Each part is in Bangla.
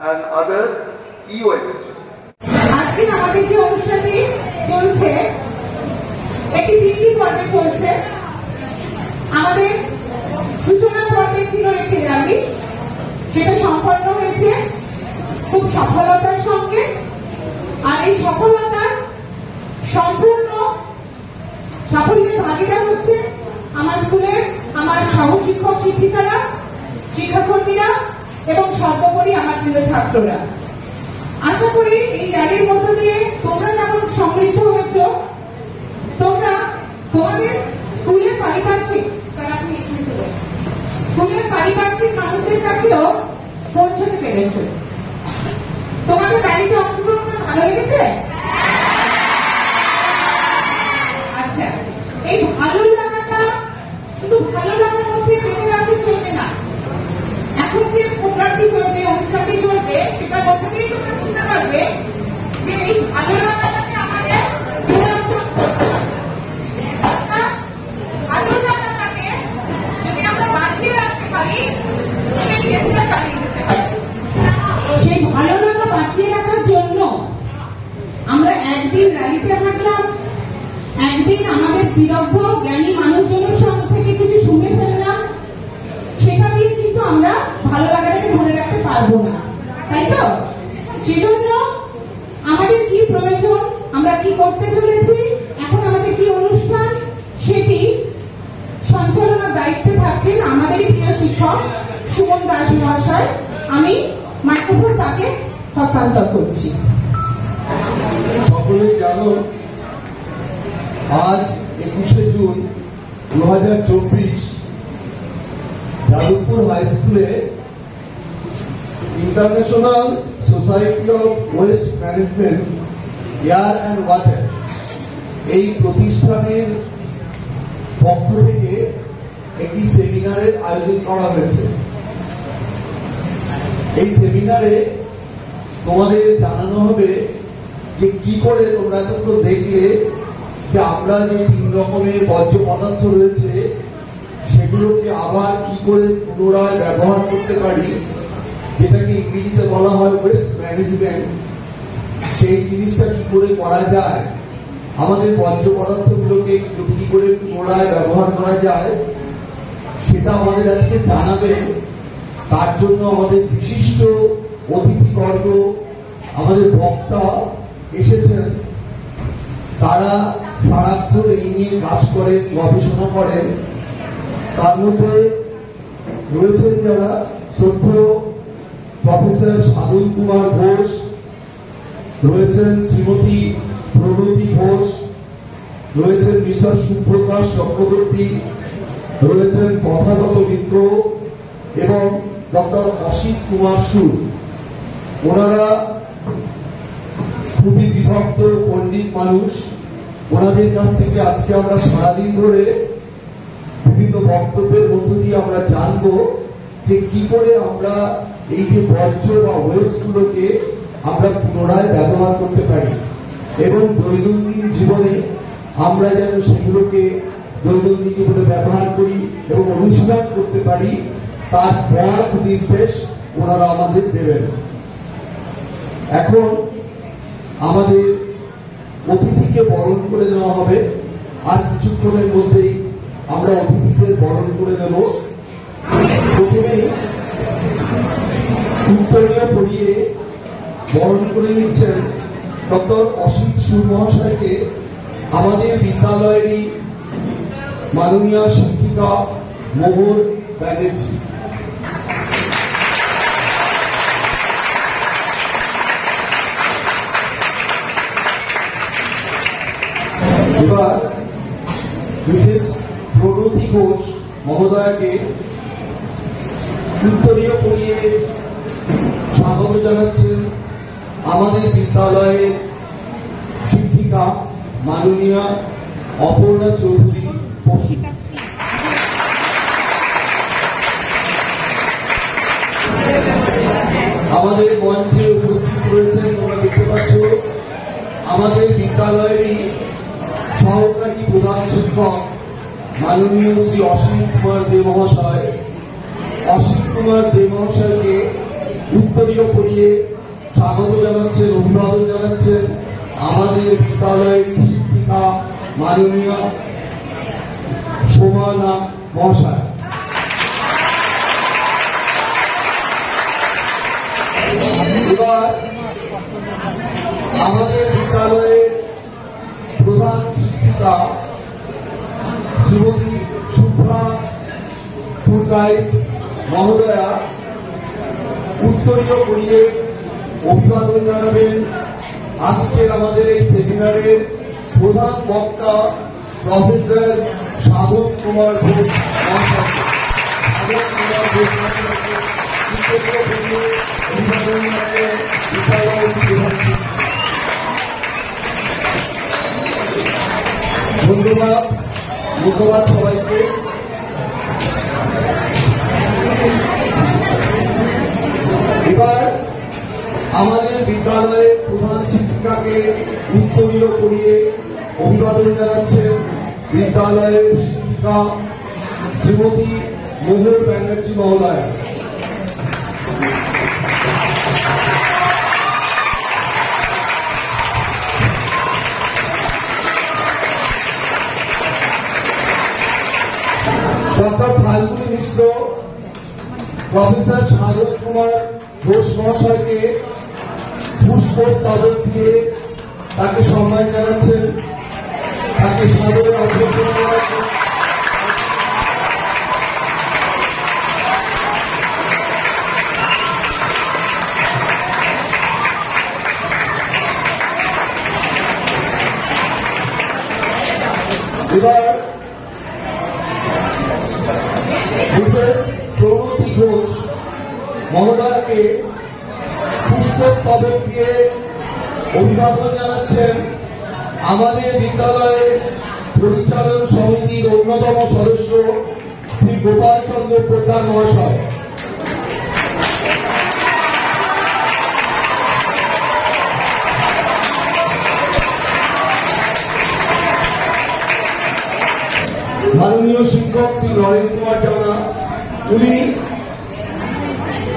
and other e-waste. আজকে আমাদের যে অনুষ্ঠানটি চলছে একটি তিনটি পর্বে চলছে। আমাদের সূচনা পর্বে ছিল একটি র্যালি, সেটা সম্পন্ন হয়েছে খুব সফলতার সঙ্গে। আর এই সফলতার সম্পূর্ণ সাফল্যের ভাগিদার হচ্ছে আমার স্কুলের আমার সহশিক্ষক শিক্ষিকারা, শিক্ষাকর্মীরা এবং সর্বোপরি আমার প্রিয় ছাত্ররা। আশা করি এই র্যালির মধ্য দিয়ে তোমরা যেমন সমৃদ্ধ হয়েছ, তোমরা তোমাদের স্কুলের পারিপার্শ্বিক মানুষদের কাছেও পৌঁছতে পেরেছ। তোমাদের র্যালিতে অংশগ্রহণ করে ভালো লেগেছে? আচ্ছা, এই ভালো লাগাটা শুধু ভালো লাগার মধ্যে বেঁধে রাখতে চলবে না। এখন যে প্রোগ্রামটি চলবে, অনুষ্ঠানটি চলবে, সেটার মধ্যে দিয়ে তোমরা বুঝতে পারবে যে এই ভালো লাগাটাকে আমাদের ভালো লাগাটাকে যদি আমরা বাঁচিয়ে রাখতে পারি, সেই চেষ্টা চালিয়ে যেতে পারি। সেই ভালো লাগা বাঁচিয়ে রাখার জন্য আমরা একদিন র্যালিতে হাঁটলাম, একদিন আমাদের বিদগ্ধ জ্ঞানী মানুষজনের সঙ্গে থেকে কিছু শুনে ফেললাম, সেটা দিয়ে কিন্তু আমরা ভালো লাগাটাকে ধরে রাখতে পারবো না, তাই তো? সেজন্য আমাদের কি প্রয়োজন, আমরা কি করতে চলেছি, এখন আমাদের কি অনুষ্ঠান, সেটি সঞ্চালনার দায়িত্বে থাকছেন আমাদেরই প্রিয় শিক্ষক সুমন দাস মহাশয়। আমি মাইক্রোফোন তাকে হস্তান্তর করছি। সকলেই জানো, আজ 21শে জুন 2024 যাদবপুর হাই স্কুলে international society of waste management air and water এই প্রতিষ্ঠানের পক্ষ থেকে একটি সেমিনারের আয়োজন করা হয়েছে। এই সেমিনারে তোমাদের জানানো হবে যে কি করে তোমরা তো দেখলে যে আমরা যে 3 রকমের বর্জ্য পদার্থ রয়েছে সেগুলোকে আবার কি করে পুনরায় ব্যবহার করতে পারি, যেটাকে ইংরেজিতে বলা হয় ওয়েস্ট ম্যানেজমেন্ট। সেই জিনিসটা কি করে করা যায়, আমাদের বর্জ্য পদার্থগুলোকে কি করে পুনরায় ব্যবহার করা যায়, সেটা আমাদের আজকে জানাবেন। তার জন্য আমাদের বিশিষ্ট অতিথিবর্গ, আমাদের বক্তা এসেছেন। তারা সারাক্ষণ এই নিয়ে কাজ করেন, গবেষণা করেন। তার মধ্যে রয়েছেন যারা শ্রদ্ধেয় প্রফেসর সাধন কুমার ঘোষ, রয়েছেন শ্রীমতী প্রণতি ঘোষ, রয়েছেন মিস্টার সুপ্রকাশ চক্রবর্তী, রয়েছেন তথাগত মিত্র এবং ডক্টর অসিত কুমার সুর। ওনারা খুবই বিভক্ত পণ্ডিত মানুষ। ওনাদের কাছ থেকে আজকে আমরা সারাদিন ধরে বিভিন্ন বক্তব্যের মধ্য দিয়ে আমরা জানবো যে কি করে আমরা এই যে বর্জ্য বা ওয়েস্ট গুলোকে আমরা পুনরায় ব্যবহার করতে পারি এবং দৈনন্দিন জীবনে আমরা যেন সেগুলোকে দৈনন্দিন জীবনে ব্যবহার করি এবং অনুশীলন করতে পারি, তার পথ নির্দেশ ওনারা আমাদের দেবেন। এখন আমাদের অতিথিকে বরণ করে নেওয়া হবে। আর কিছুক্ষণের মধ্যেই আমরা অতিথিদের বরণ করে নেব। প্রথমে উত্তরীয় পরিয়ে বরণ করে নিচ্ছেন ডক্টর অসিত সুর মহাশয়কে আমাদের বিদ্যালয়েরই মাননীয় শিক্ষিকা মোহর ব্যানার্জি। এবার মিসেস প্রণতি ঘোষ মহোদয়াকে উত্তরীয় পরিয়ে স্বাগত জানাচ্ছেন আমাদের বিদ্যালয়ের শিক্ষিকা মাননীয়া অপর্ণা চৌধুরী বসু। আমাদের মঞ্চে উপস্থিত রয়েছেন, তোমরা দেখতে পাচ্ছ, আমাদের বিদ্যালয়েরই সহকারী প্রধান শিক্ষক মাননীয় শ্রী অসিত কুমার দে মহাশয়। অসিত কুমার দে মহাশয়কে উত্তরীয় পরিয়ে স্বাগত জানাচ্ছেন, অভিবাদন জানাচ্ছেন আমাদের বিদ্যালয়ের শিক্ষিকা মাননীয় শোভা নাগ মহাশয়। এবার আমাদের বিদ্যালয়ের প্রধান শিক্ষিকা শ্রীমতী শুভ্রা পুরকাইত মহোদয়া উত্তরীয় করিয়ে অভিবাদন জানাবেন আজকের আমাদের এই সেমিনারের প্রধান বক্তা প্রফেসর সাধন কুমার ঘোষ মহাশয়। সাধন কুমার ঘোষ মহাশয়কে উত্তরীয় করিয়ে অভিবাদন জানাবেন বিদ্যালয়ের প্রধান শিক্ষক। ধন্যবাদ সবাইকে। এবার আমাদের বিদ্যালয়ের প্রধান শিক্ষিকাকে উত্তরীয় করিয়ে অভিবাদন জানাচ্ছেন বিদ্যালয়ের শিক্ষিকা শ্রীমতী মোহর ব্যানার্জি মহোদয়া। ডক্টর ফাল্গুনী মিশ্র প্রফেসর সাধন কুমার ঘোষ মহাশয়কে পুষ্পস্তবক দিয়ে তাকে সম্মান জানাচ্ছেন, তাকে সাদরে অভ্যর্থনা জানাচ্ছেন। এবার মিসেস প্রগতি ঘোষ মহোদয়কে পুষ্পস্তবক দিয়ে অভিবাদন জানাচ্ছেন আমাদের বিদ্যালয়ের পরিচালন সমিতির অন্যতম সদস্য শ্রী গোপাল চন্দ্র প্রধান মহাশয়। মাননীয় শিক্ষক শ্রী নরেন্দ্র কুমার জানা উনি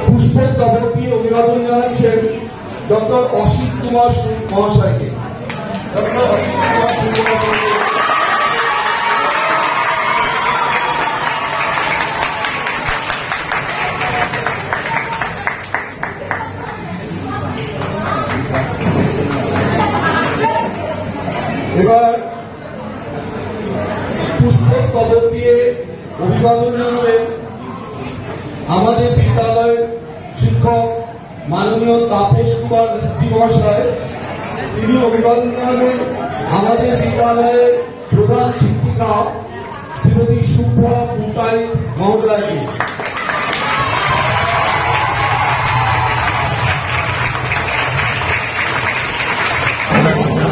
পুষ্পস্তবক দিয়ে অভিবাদন জানাচ্ছেন ডক্টর অসিত কুমার মহাশয়কে। ডক্টর অসিত কুমার এবার পুষ্পস্তবক দিয়ে অভিবাদন জানাবেন আমাদের বিদ্যালয়ের শিক্ষক মাননীয় তাপেশ কুমার মিস্ত্রি মহাশয়। তিনি অভিবাদন জানাবেন আমাদের বিদ্যালয়ের প্রধান শিক্ষিকা শ্রীমতী শুভ্রা পুরকাইত মহোদয়াকে।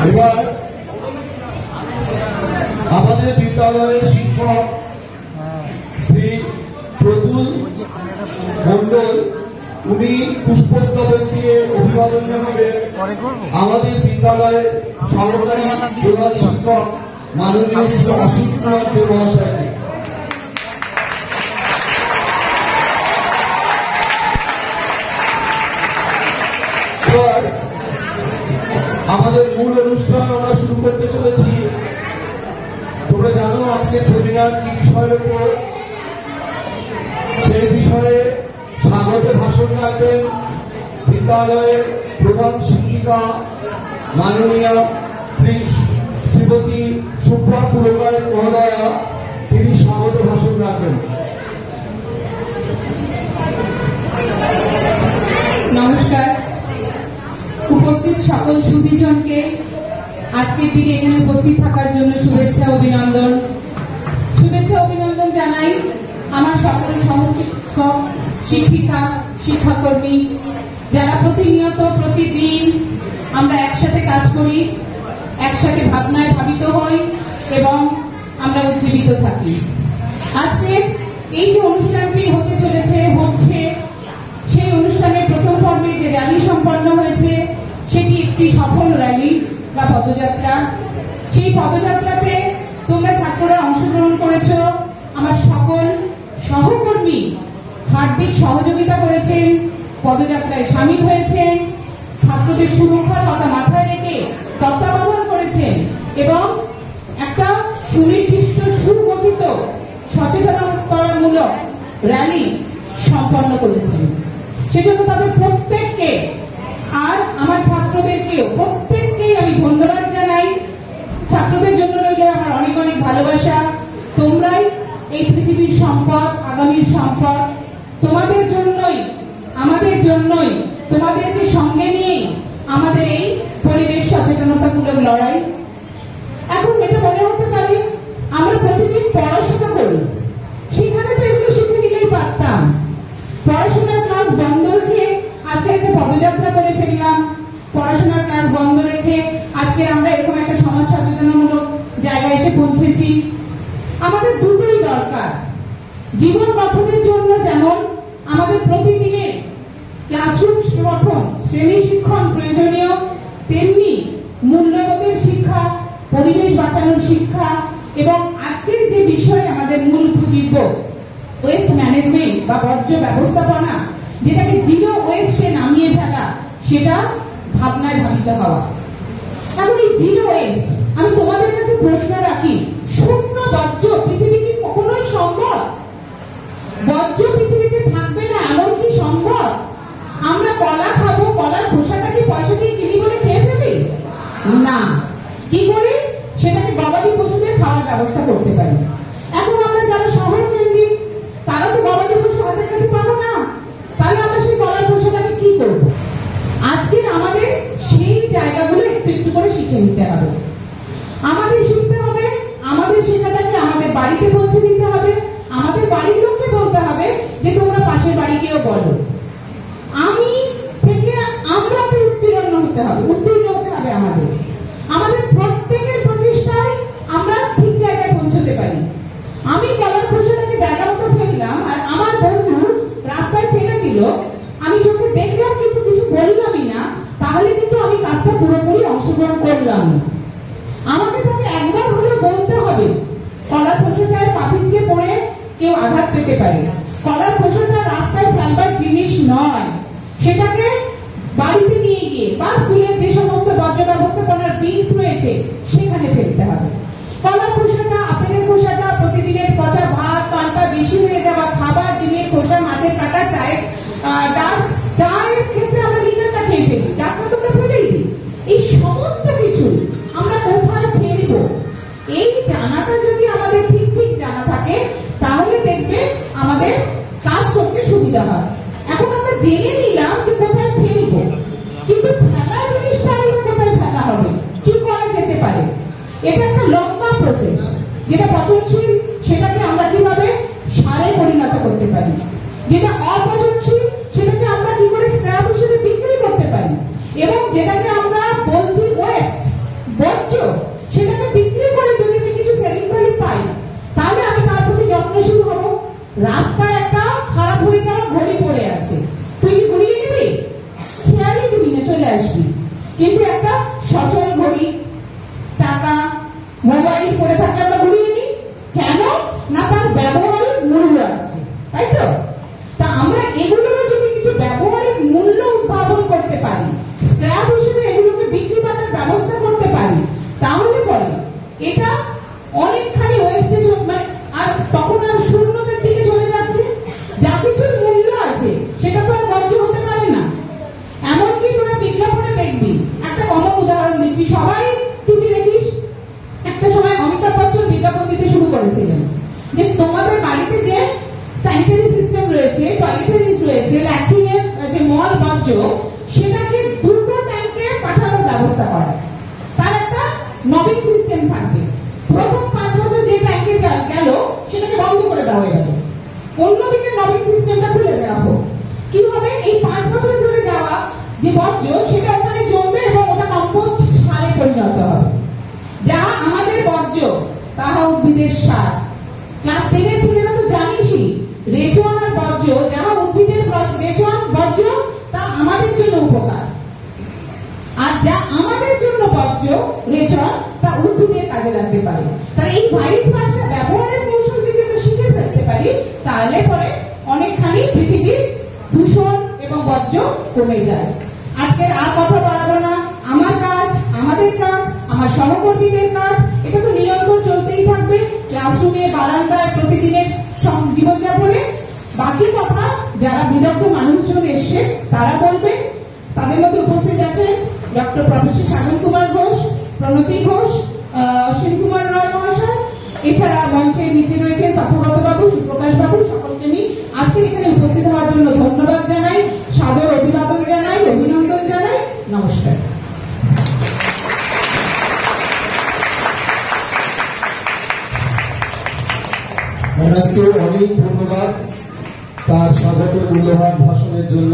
এবার আমাদের বিদ্যালয়ের শিক্ষক শ্রী প্রতুল মন্ডল উনি পুষ্পস্তবক দিয়ে অভিবাদন জানাবেন আমাদের বিদ্যালয়ের সহকারী প্রধান শিক্ষক মাননীয় শ্রী অসিত কুমার দেব মহাশয়কে। আমাদের মূল অনুষ্ঠান আমরা শুরু করতে চলেছি। তোমরা জানো আজকে সেমিনার কি বিষয়ের উপর, সেই বিষয়ে স্বাগত ভাষণ রাখবেন বিদ্যালয়ের প্রধান শিক্ষিকা মাননীয় শ্রীমতী শুভ্রা পুরকাইত মহোদয়া। তিনি স্বাগত ভাষণ রাখবেন। নমস্কার। উপস্থিত সকল সুধীজনকে আজকের দিনে এখানে উপস্থিত থাকার জন্য শুভেচ্ছা অভিনন্দন জানাই আমার সকল সহশিক্ষক, শিক্ষিকা, শিক্ষাকর্মী যারা প্রতিনিয়ত প্রতিদিন আমরা একসাথে কাজ করি, একসাথে ভাবনায় ভাবিত হই এবং আমরা উজ্জীবিত থাকি। আজকে এই যে অনুষ্ঠানটি হচ্ছে সেই অনুষ্ঠানের প্রথম পর্বে যে র্যালি সম্পন্ন হয়েছে সেটি একটি সফল র্যালি বা পদযাত্রা। সেই পদযাত্রাতে তোমরা ছাত্ররা অংশগ্রহণ করেছ। আমার সকল সহকর্মী হার্দিক সহযোগিতা করেছেন পদযাত্রায় সামিল হয়েছেন, ছাত্রদের সুরক্ষার কথা মাথায় রেখে তত্ত্বাবধান করেছেন এবং একটা সুনির্দিষ্ট সুগঠিত সচেতনতামূলক র্যালি সম্পন্ন করেছেন। সেজন্য তাদের প্রত্যেককে আর আমার ছাত্রদেরকেও প্রত্যেককেই আমি ধন্যবাদ জানাই। ছাত্রদের জন্য রইল আমার অনেক অনেক ভালোবাসা। তোমরাই এই পৃথিবীর সম্পদ, আগামীর সম্পদ। তোমাদের জন্যই, আমাদের জন্যই, তোমাদেরকে সঙ্গে নিয়ে আমাদের এই পরিবেশ সচেতনতামূলক লড়াই। এখন এটা মনে হতে পারে আমরা প্রতিদিন পড়াশোনা করি, সেখানে তো এগুলো শিখে নিলেই পারতাম। পড়াশোনার ক্লাস বন্ধ রেখে আজকে একটা পদযাত্রা করে ফেললাম, পড়াশোনার ক্লাস বন্ধ রেখে আজকে আমরা এরকম একটা সমাজ সচেতনমূলক জায়গায় এসে পৌঁছেছি। আমাদের দুটোই দরকার। জীবন গঠনের জন্য যেমন আমাদের প্রতিদিনের ক্লাসরুম গঠন, শ্রেণী শিক্ষণ প্রয়োজনীয়, তেমনি মূল্যবোধের শিক্ষা, পরিবেশ বাঁচানোর শিক্ষা এবং আজকের যে বিষয় আমাদের মূল উপজীব্য ওয়েস্ট ম্যানেজমেন্ট বা বর্জ্য ব্যবস্থাপনা, যেটাকে জিরো ওয়েস্টে নামিয়ে ফেলা, সেটা ভাবনায় ভাবিত হওয়া। এখন এই জিরো ওয়েস্ট, আমি তোমাদের কাছে প্রশ্ন রাখি, শূন্য বর্জ্য পৃথিবী কি কখনোই সম্ভব? বর্জ্য পৃথিবীতে থাকবে না এমন কি সম্ভব? আমরা কলা খাবো, কলার খোসাটা কি পয়সা দিয়ে কিনি করে খেয়ে ফেলি? না। কি করে? সেটাকে গবাদি পশুদের খাওয়ার ব্যবস্থা করতে পারি। এখন আমরা যারা শহর কেন্দ্রিক, তারা তো গবাদি পশু হাতের কাছে পাবো না, তাহলে আমরা সেই কলার খোসাটাকে কি করবো? আজকের আমাদের সেই জায়গাগুলো একটু একটু করে শিখে নিতে হবে। আমাদের শিখতে হবে, আমাদের শেখাটাকে আমাদের বাড়িতে পৌঁছে দিতে হবে, আমাদের বাড়ির লোককে বলতে হবে যে তোমরা পাশের বাড়িকেও বলো। আমি থেকে আমরাতে উত্তীর্ণ হতে হবে আমাদের। আমাদের প্রত্যেকের প্রচেষ্টায় আমরা ঠিক জায়গায় পৌঁছতে পারি। আমি কলার খোসাটাকে জায়গা মতো ফেললাম আর আমার বন্ধু রাস্তায় ফেলে দিল, আমি চোখে দেখলাম কিন্তু কিছু বললামই না, তাহলে কিন্তু আমি কাজটা পুরোপুরি অংশগ্রহণ করলাম। আমাকে তাকে একবার হলেও বলতে হবে কলার খোসাটায় পাপিচকে পড়ে কেউ আঘাত পেতে পারে। কলার খোসাটা রাস্তায় ফেলবার জিনিস নয়, সেটাকে বাড়িতে নিয়ে গিয়ে বা স্কুলের যে সমস্ত বর্জ্য ব্যবস্থাপনার বিনস রয়েছে সেখানে ফেলতে হবে। কলার খোসাটা, আপেলের খোসাটা, প্রতিদিনের পচা ভাত, পান্তা বেশি হয়ে যাওয়া খাবার, ডিমের খোসা, মাছের কাটা, চায়ের ডাস্ট, চায়ের ক্ষেত্রে আমরা লিটারটা খেয়ে ফেলি, ডাস্টটা তোমরা ফেলেই দিই। এই সমস্ত কিছু আমরা কোথায় ফেলবো, এই জানাটা যদি আমাদের ঠিক ঠিক জানা থাকে, তাহলে দেখবে আমাদের কাজ করতে সুবিধা হয়। এখন আমরা জেনে নিলাম যে কোথায় ফেলবো, কিন্তু ফেলা জিনিসটা আমরা কোথায় ফেলা হবে, কি করা যেতে পারে? এটা একটা লম্বা প্রসেস। যেটা পচনশীল সেটাকে আমরা কিভাবে সারে পরিণত করতে পারি, যেটা অপচনশীল সেটাকে আমরা কি করে স্ক্র্যাপ হিসেবে বিক্রি করতে পারি, এবং যেটাকে আমরা বলছি ওয়েস্ট, বর্জ্য, সেটাকে বিক্রি করে যদি আমি কিছু সেলিং ভ্যালু পাই, তাহলে আমি তার প্রতি যত্নশীল হব। রাস্তায় একটা খারাপ হয়ে যাওয়া ঘড়ি পড়ে আছে, তুই কি ঘুরিয়ে নিবি? খেয়ালই দিবি না, চলে আসবি। কিন্তু একটা সচল ঘড়ি, টাকা, মোবাইল পড়ে থাকলে আমরা ঘুরিয়ে নিই কেন? না তার ব্যবহারিক মূল্য আছে, তাই তো? তা আমরা এগুলোর যদি কিছু ব্যবহারিক মূল্য উদ্ভাবন করতে পারি, স্ক্র্যাপ হিসেবে এগুলোকে বিক্রি বাটার ব্যবস্থা করতে পারি, তাহলে পরে এটা অনেকখানি ওয়েস্টে মানে আর তখন আর শূন্যতার দিকে চলে যাচ্ছে। যা কিছুর মূল্য আছে সেটা তো আর বর্জ্য হতে পারে না। এমনকি তোরা বিজ্ঞাপনে দেখবি, একটা কমন উদাহরণ দিচ্ছি, সবাই টিভি দেখিস, একটা সময় অমিতাভ বচ্চন বিজ্ঞাপন দিতে শুরু করেছিলেন যে তোমাদের বাড়িতে যে স্যানিটারি সিস্টেম রয়েছে, টয়লেটারিজ রয়েছে, ল্যাট্রিন এর যে মল বর্জ্য, সেটাকে দুটো ট্যাঙ্কে পাঠানোর ব্যবস্থা করা। তার একটা নবিং সিস্টেম থাকবে। প্রথম 5 বছর যে ট্যাঙ্কে গেল সেটাকে বন্ধ করে দেওয়া গেল, অন্যদিকে নবিং সিস্টেমটা খুলে দেওয়া হোক। কি হবে? এই 5 বছর ধরে যাওয়া যে বর্জ্য সেটা ওখানে জমবে এবং ওটা কম্পোস্ট সারে পরিণত হবে। যা আমাদের বর্জ্য তাহা উদ্ভিদের সার। ক্লাস 10 এর ছেলেরা তো জানিসই, রেচন আর বর্জ্য, যাহা উদ্ভিদের রেচন বর্জ্য তা আমাদের জন্য উপকার, আর যা আমাদের জন্য বর্জ্য রেচন তা উদ্ভিদের কাজে লাগতে পারে। তার এই ভাইস ভাষা ব্যবহারের কৌশল যদি আমরা শিখে ফেলতে পারি, তাহলে পরে অনেকখানি পৃথিবীর দূষণ এবং বর্জ্য বর্জ্য কমে যায়। আজকের আর কথা বাড়াবো না। আমার কাজ, আমাদের কাজ, আমার সহকর্মীদের কাজ, এটা তো নিরন্তর চলতেই থাকবে ক্লাসরুমে, বারান্দায়, প্রতিদিনের জীবনযাপনে। বাকি কথা যারা বিদগ্ধ মানুষজন এসছে তারা বলবে। তাদের মধ্যে উপস্থিত আছেন ডক্টর প্রফেসর সাধন কুমার ঘোষ, প্রণতি ঘোষ, অশ্বিন কুমার রয় মহাশয়। এছাড়া মঞ্চের নিচে রয়েছেন তথাগত বাবু, সুপ্রকাশ বাবু। সকলকে নিয়ে আজকের এখানে উপস্থিত হওয়ার জন্য ধন্যবাদ জানাই, সাদর অভিবাদন জানাই, অভিনন্দন জানাই। নমস্কার। ওনাকে অনেক ধন্যবাদ তার স্বাগত মূল্যবান ভাষণের জন্য।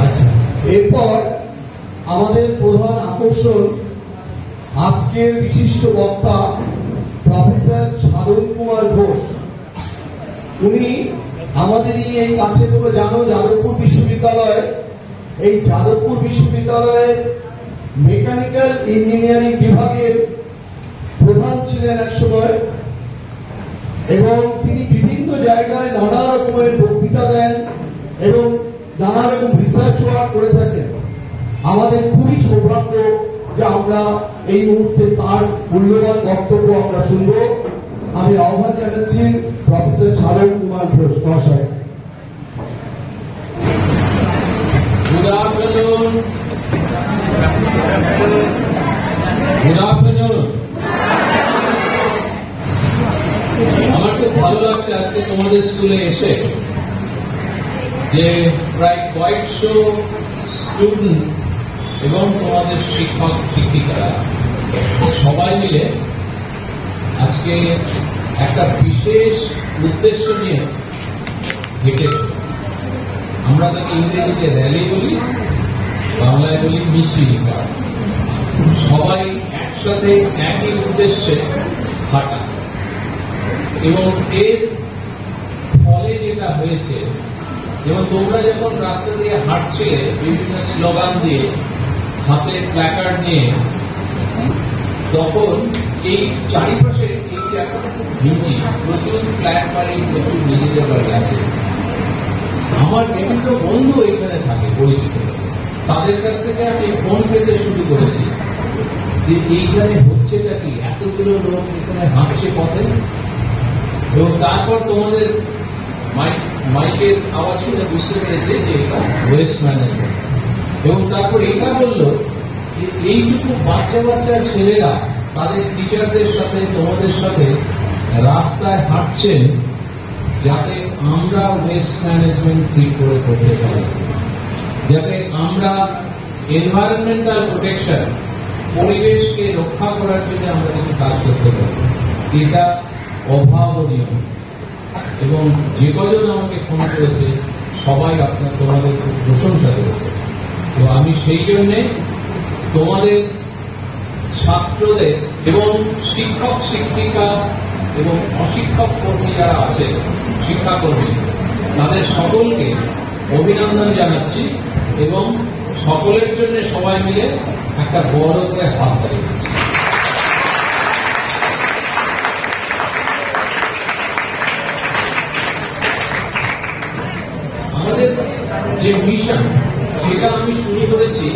আচ্ছা, এরপর আমাদের প্রধান আকর্ষণ আজকের বিশিষ্ট বক্তা প্রফেসর সাধন কুমার ঘোষ। উনি আমাদেরই এই কাছে তোমরা জানো যাদবপুর বিশ্ববিদ্যালয়, এই যাদবপুর বিশ্ববিদ্যালয়ের মেকানিক্যাল ইঞ্জিনিয়ারিং বিভাগের প্রধান ছিলেন এক সময়, এবং তিনি বিভিন্ন জায়গায় নানা রকমের বক্তৃতা দেন এবং নানা রকম রিসার্চ ওয়ার্ক করে থাকেন। আমাদের খুবই সৌভাগ্য যে আমরা এই মুহূর্তে তার মূল্যবান বক্তব্য আমরা শুনব। আমি আহ্বান জানাচ্ছি প্রফেসর সাধন কুমার ঘোষ মহাশয়। Good afternoon. Good afternoon. আমার খুব ভালো লাগছে আজকে তোমাদের স্কুলে এসে, যে প্রায় কয়েকশো স্টুডেন্ট এবং তোমাদের শিক্ষক শিক্ষিকারা সবাই মিলে আজকে একটা বিশেষ উদ্দেশ্য নিয়ে হেঁটেছে। আমরা তাকে ইংরেজিতে র্যালি বলি, বাংলায় বলি মিছিল। সবাই একসাথে একই উদ্দেশ্যে হাঁটা, এবং এর ফলে যেটা হয়েছে, যেমন তোমরা যখন রাস্তা দিয়ে হাঁটছিলে বিভিন্ন স্লোগান দিয়ে, হাতে প্ল্যাকার্ড নিয়ে, তখন এই চারিপাশে এই হিন্দি প্রচুর ফ্ল্যাট বাড়ি, প্রচুর নিজেদের বাড়ি আছে। আমার বিভিন্ন বন্ধু এখানে থাকে পরিচিত, তাদের কাছ থেকে আমি ফোন পেতে শুরু করেছি যে এইখানে হচ্ছেটা কি, এতগুলো লোক এখানে হাঁটছে পথে। এবং তারপর তোমাদের মাইকের আওয়াজ শুনে বুঝতে পেরেছে যে এটা ওয়েস্ট ম্যানেজমেন্ট। এবং তারপর এটা বললো যে এইটুকু বাচ্চা বাচ্চা ছেলেরা তাদের টিচারদের সাথে, তোমাদের সাথে রাস্তায় হাঁটছেন যাতে আমরা ওয়েস্ট ম্যানেজমেন্ট ঠিক করে করতে পারি, যাতে আমরা এনভায়রনমেন্টাল প্রোটেকশন, পরিবেশকে রক্ষা করার জন্য আমরা কিছু কাজ করতে পারি। এটা অভাবনীয়। এবং যে কজন আমাকে ফোন করেছে সবাই তোমাদের খুব প্রশংসা করেছে। তো আমি সেই জন্যে তোমাদের ছাত্রদের এবং শিক্ষক শিক্ষিকা এবং অশিক্ষক কর্মী যারা আছে, শিক্ষাকর্মী, তাদের সকলকে অভিনন্দন জানাচ্ছি এবং সকলের জন্য সবাই মিলে একটা বড় করে হাত তালি দিচ্ছি। আমাদের যে মিশন সেটা আমি শুরু করেছি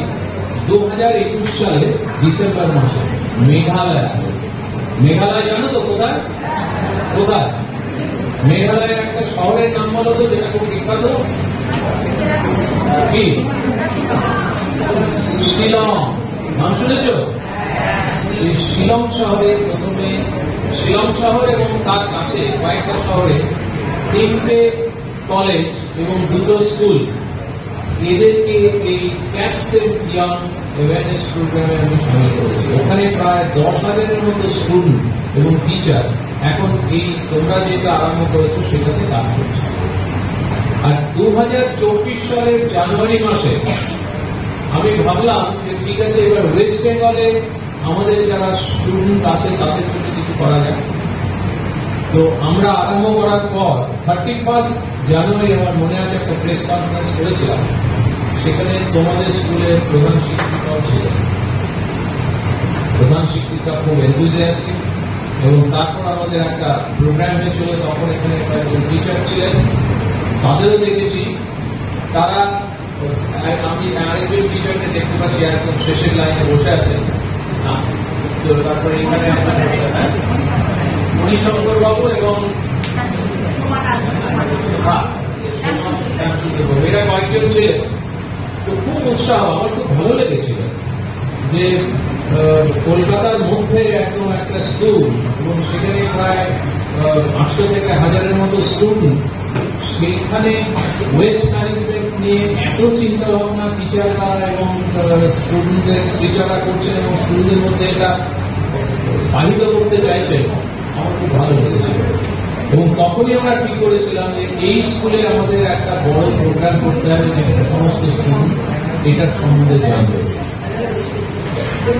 2021 সালে ডিসেম্বর মাসে মেঘালয়। মেঘালয় জানো তো কোথায়? কোথায়? মেঘালয়ের একটা শহরের নাম বলো তো, যেটা খুব বিখ্যাত। কি? শিলং। নাম শুনেছ? এই শিলং শহরে প্রথমে, শিলং শহর এবং তার কাছে কয়েকটা শহরে 3টে কলেজ এবং 2টো স্কুল, এদেরকে এই ক্যাচ দ্য ইয়াং অ্যাওয়ারনেস প্রোগ্রামে আমি সামিল করেছি। ওখানে প্রায় 10,000-এর মতো স্টুডেন্ট এবং টিচার এখন এই তোমরা যেটা আরম্ভ করেছো সেটাতে কাজ করছে। আর 2024 সালের জানুয়ারি মাসে আমি ভাবলাম যে ঠিক আছে, এবার ওয়েস্ট বেঙ্গলে আমাদের যারা স্টুডেন্ট আছে তাদের জন্য কিছু করা যায়। তো আমরা আরম্ভ করার পর 31 জানুয়ারি আমার মনে আছে একটা প্রেস কনফারেন্স করেছিলাম। সেখানে তোমাদের স্কুলের প্রধান শিক্ষিকাও ছিলেন। প্রধান শিক্ষিকা খুব এনথুজিয়াস্টিক এবং তারপর আমাদের একটা প্রোগ্রাম হয়েছিল, তখন এখানে কয়েকজন টিচার ছিলেন, তাদেরও দেখেছি। তারা, আমি আরেকজন টিচারকে দেখতে পাচ্ছি একদম শেষের লাইনে বসে আছেন। তো তারপরে এখানে মণিশঙ্কর বাবু এবং এরা কয়েকজন ছিলেন। তো খুব উৎসাহ, আমার খুব ভালো লেগেছিল যে কলকাতার মধ্যে একদম একটা স্কুল, এবং সেখানে প্রায় 800 থেকে 1000-এর মতো স্টুডেন্ট, সেখানে ওয়েস্ট ম্যানেজমেন্ট নিয়ে এত চিন্তা ভাবনা টিচাররা এবং স্টুডেন্টদের টিচাররা করছেন এবং স্টুডেন্টদের মধ্যে এটা পালিত করতে চাইছেন, আমার খুব ভালো লেগেছিল। এবং তখনই আমরা ঠিক করেছিলাম যে এই স্কুলে আমাদের একটা বড় প্রোগ্রাম করতে হবে, যেখানে সমস্ত স্টুডেন্ট এটার সম্বন্ধে জানবে।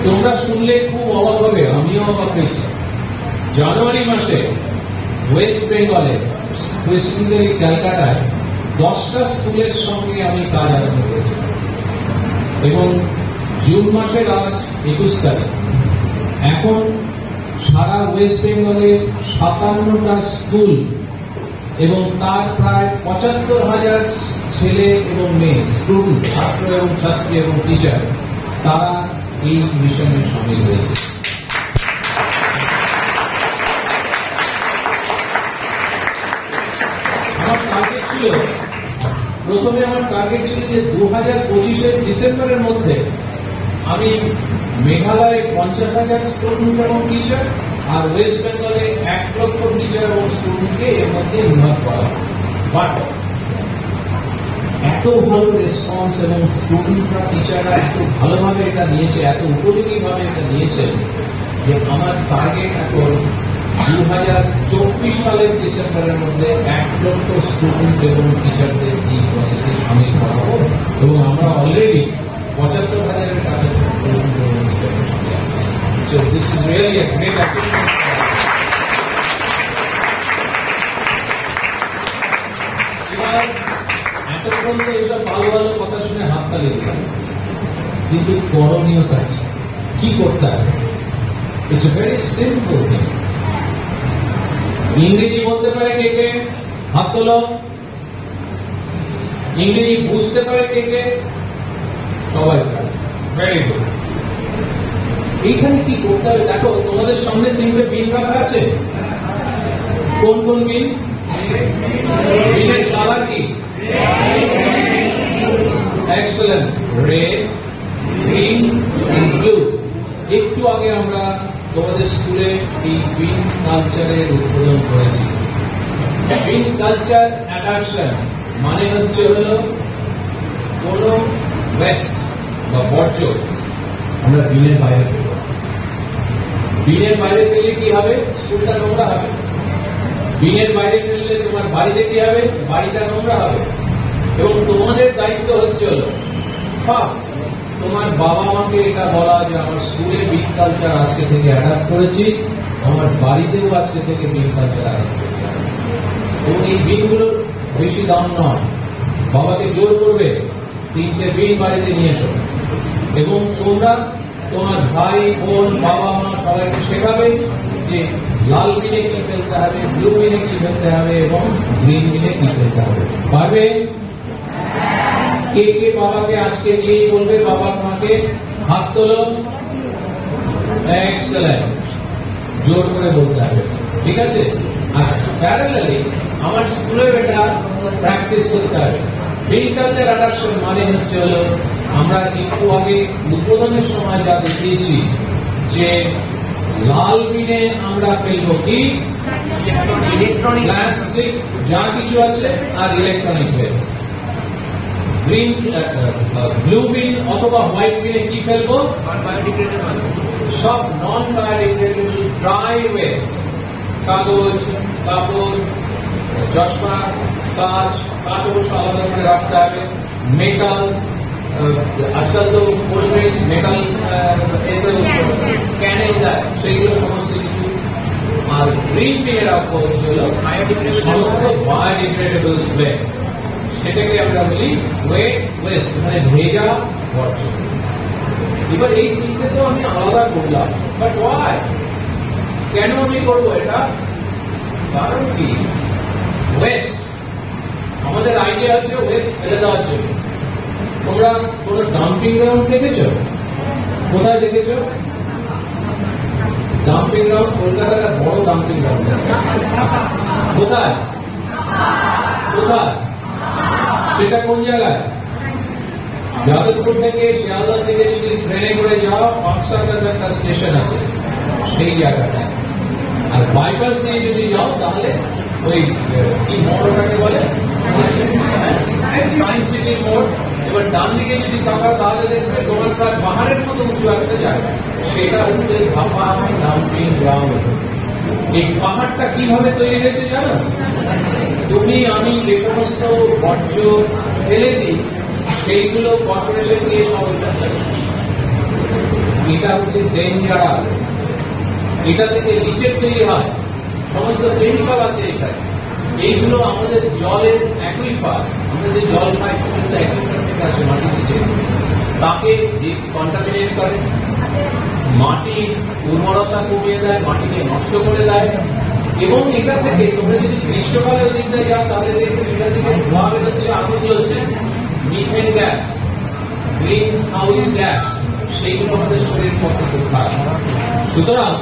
তোমরা শুনলে খুব অবাক হবে, আমিও অবাক হয়েছি। জানুয়ারি মাসে ওয়েস্ট বেঙ্গলে, স্পেসিফিক্যালি ক্যালকাটায় 10টা স্কুলের সঙ্গে আমি কাজ আরম্ভ করেছি, এবং জুন মাসের আজ 21 তারিখ। এখন সারা ওয়েস্ট বেঙ্গলে 57টা স্কুল এবং তার প্রায় 75,000 ছেলে এবং মেয়ে স্টুডেন্ট, ছাত্র এবং ছাত্রী এবং টিচার, তারা এই মিশনে সামিল হয়েছে। আমার টার্গেট ছিল, প্রথমে আমার টার্গেট ছিল যে 2025-এর ডিসেম্বরের মধ্যে আমি মেঘালয়ে 50,000 স্টুডেন্ট এবং টিচার, আর ওয়েস্ট বেঙ্গলে 1 লক্ষ টিচার এবং স্টুডেন্টকে এর মধ্যে ইনভলভ করা। বাট এত ভালো রেসপন্স এবং স্টুডেন্টরা, টিচাররা এত ভালোভাবে এটা নিয়েছে, এত উপযোগীভাবে এটা নিয়েছে, যে আমার টার্গেট এখন 2024 সালের ডিসেম্বরের মধ্যে 1 লক্ষ স্টুডেন্ট এবং টিচারদের এই প্রসেসে সামিল করাবো, এবং আমরা অলরেডি 75,000-এর কাছে। So this is really a great achievement. এবার এতক্ষণ তো এইসব ভালো ভালো কথা শুনে হাততালি দিলাম, কিন্তু করণীয়টা কি করতে হবে? It's a very simple thing. ইংরেজি বলতে পারে কে কে? হাত তোলো। ইংরেজি বুঝতে পারে কে কে? সবাই পারে। Very good. এইখানে কি করতে হবে? দেখো, তোমাদের সামনে 3টে বিন রাখা আছে। কোন কোন বিন? বিনের কালার কি? Excellent. Red, green and blue. একটু আগে আমরা তোমাদের স্কুলে এই বিন কালচারের উদ্বোধন করেছি। বিন কালচার অ্যাডাপশন মানে হচ্ছে হলো কোন ওয়েস্ট বা বর্জ্য আমরা বিনের বাইরে ফেলব। বিনের বাইরে ফেললে কি হবে? স্কুলটা নোংরা হবে। বিনের বাইরে ফেললে তোমার বাড়িতে কি হবে? বাড়িটা নোংরা হবে। এবং তোমাদের দায়িত্ব হচ্ছে হলো ফার্স্ট তোমার বাবা মাকে এটা বলা যে আমার স্কুলে বিন কালচার আজকে থেকে অ্যাডাপ্ট করেছি, আমার বাড়িতেও আজকে থেকে বিন কালচার অ্যাডাপ্ট করতে হবে। এবং এই বিনগুলোর বেশি দাম নয়। বাবাকে জোর করবে 3টে বিন বাড়িতে নিয়ে এসো, এবং তোমরা তোমার ভাই বোন বাবা মা সবাইকে শেখাবে যে লাল বিনে কি ফেলতে হবে, ব্লু বিনে কি ফেলতে হবে এবং গ্রিন বিনে কি ফেলতে হবে। পারবে? কে কে বাবাকে আজকে নিয়েই বলবে বাবার মাকে? হাত তোলো। এক্সেলেন্ট। জোর করে বলতে হবে, ঠিক আছে? আর প্যারালালি আমার স্কুলের এটা প্র্যাকটিস করতে হবে। বিন কালচার অ্যাডাপশন মানে হচ্ছে হলো আমরা একটু আগে উদ্বোধনের সময় যা দেখিয়েছি যে লাল বিনে আমরা ফেলবো কি? ইলেকট্রনিক, প্লাস্টিক যা কিছু আছে, আর ইলেকট্রনিক ওয়েস্ট। গ্রিন ব্লু বিন অথবা হোয়াইট বিনে কি ফেলবো? সব নন বায়োডিগ্রেডেবল ড্রাই ওয়েস্ট, কাগজ, কাপড়, চশমা, কাঁচ, অবশ্য আলাদা করে রাখতে হবে। মেটালস, আজকাল তো কোল্ড ড্রিঙ্কস মেটাল ক্যানে দেয়, সেইগুলো সমস্ত কিছু। আর গ্রিন বিনে রাখবো হল সমস্ত বায়োডিগ্রেডেবল ওয়েস্ট, সেটাকে আমরা বলি ওয়েট ওয়েস্ট, মানে ভেজা বর্জ্য। এবার এই তিনটে তো আমি আলাদা করলাম, বাট ওয়াই? কেন আমি করবো এটা? কারণ কি, ওয়েস্ট, আমাদের আইডিয়া হচ্ছে ওয়েস্ট ফেলে দেওয়ার জন্য। তোমরা কোন ডাম্পিং গ্রাউন্ড দেখেছো? কোথায় দেখেছো ডাম্পিং গ্রাউন্ড? কলকাতার বড় ডাম্পিং গ্রাউন্ড কোথায়? কোথায় সেটা? কোন জায়গায়? যাদবপুর থেকে শিয়ালদা থেকে যদি ট্রেনে করে যাও, পাঁচশার কাছে একটা স্টেশন আছে, সেই জায়গাটা। আর বাইপাস দিয়ে যদি যাও তাহলে ওই কি মোড়টাকে বলে, সায়েন্স সিটি মোড়। এবার ডান দিকে যদি তাকাও তাহলে দেখবে তোমার প্রায় পাহাড়ের মতো উঁচু একটা জায়গা, সেটা হচ্ছে ভাপা ডাম্পিং গ্রাউন্ড। এই পাহাড়টা কিভাবে তৈরি হয়েছে জানো? তুমি আমি যে সমস্ত বর্জ্য ফেলে দিই সেইগুলো কর্পোরেশন দিয়ে সব এটা হচ্ছে ডেঞ্জারাস। এটা থেকে নিচের তৈরি হয়, সমস্ত কেমিক্যাল আছে এখানে। এইগুলো আমাদের জলের অ্যাকুইফার, আমরা যে জল খাই সেটা অ্যাকুইফার থেকে আসে মাটির নিচে, তাকে কন্টামিনেট করে, মাটির উর্বরতা কমিয়ে দেয়, মাটিকে নষ্ট করে দেয়। এবং এটা থেকে তোমরা যদি গ্রীষ্মকালে ওদিকটা যাও তাহলে দেখবে সেটা থেকে ধোঁয়া বেরোচ্ছে, আগুন জ্বলছে, methane gas, green house gas, সেইগুলো আমাদের শরীরের পক্ষে খুব খারাপ। সুতরাং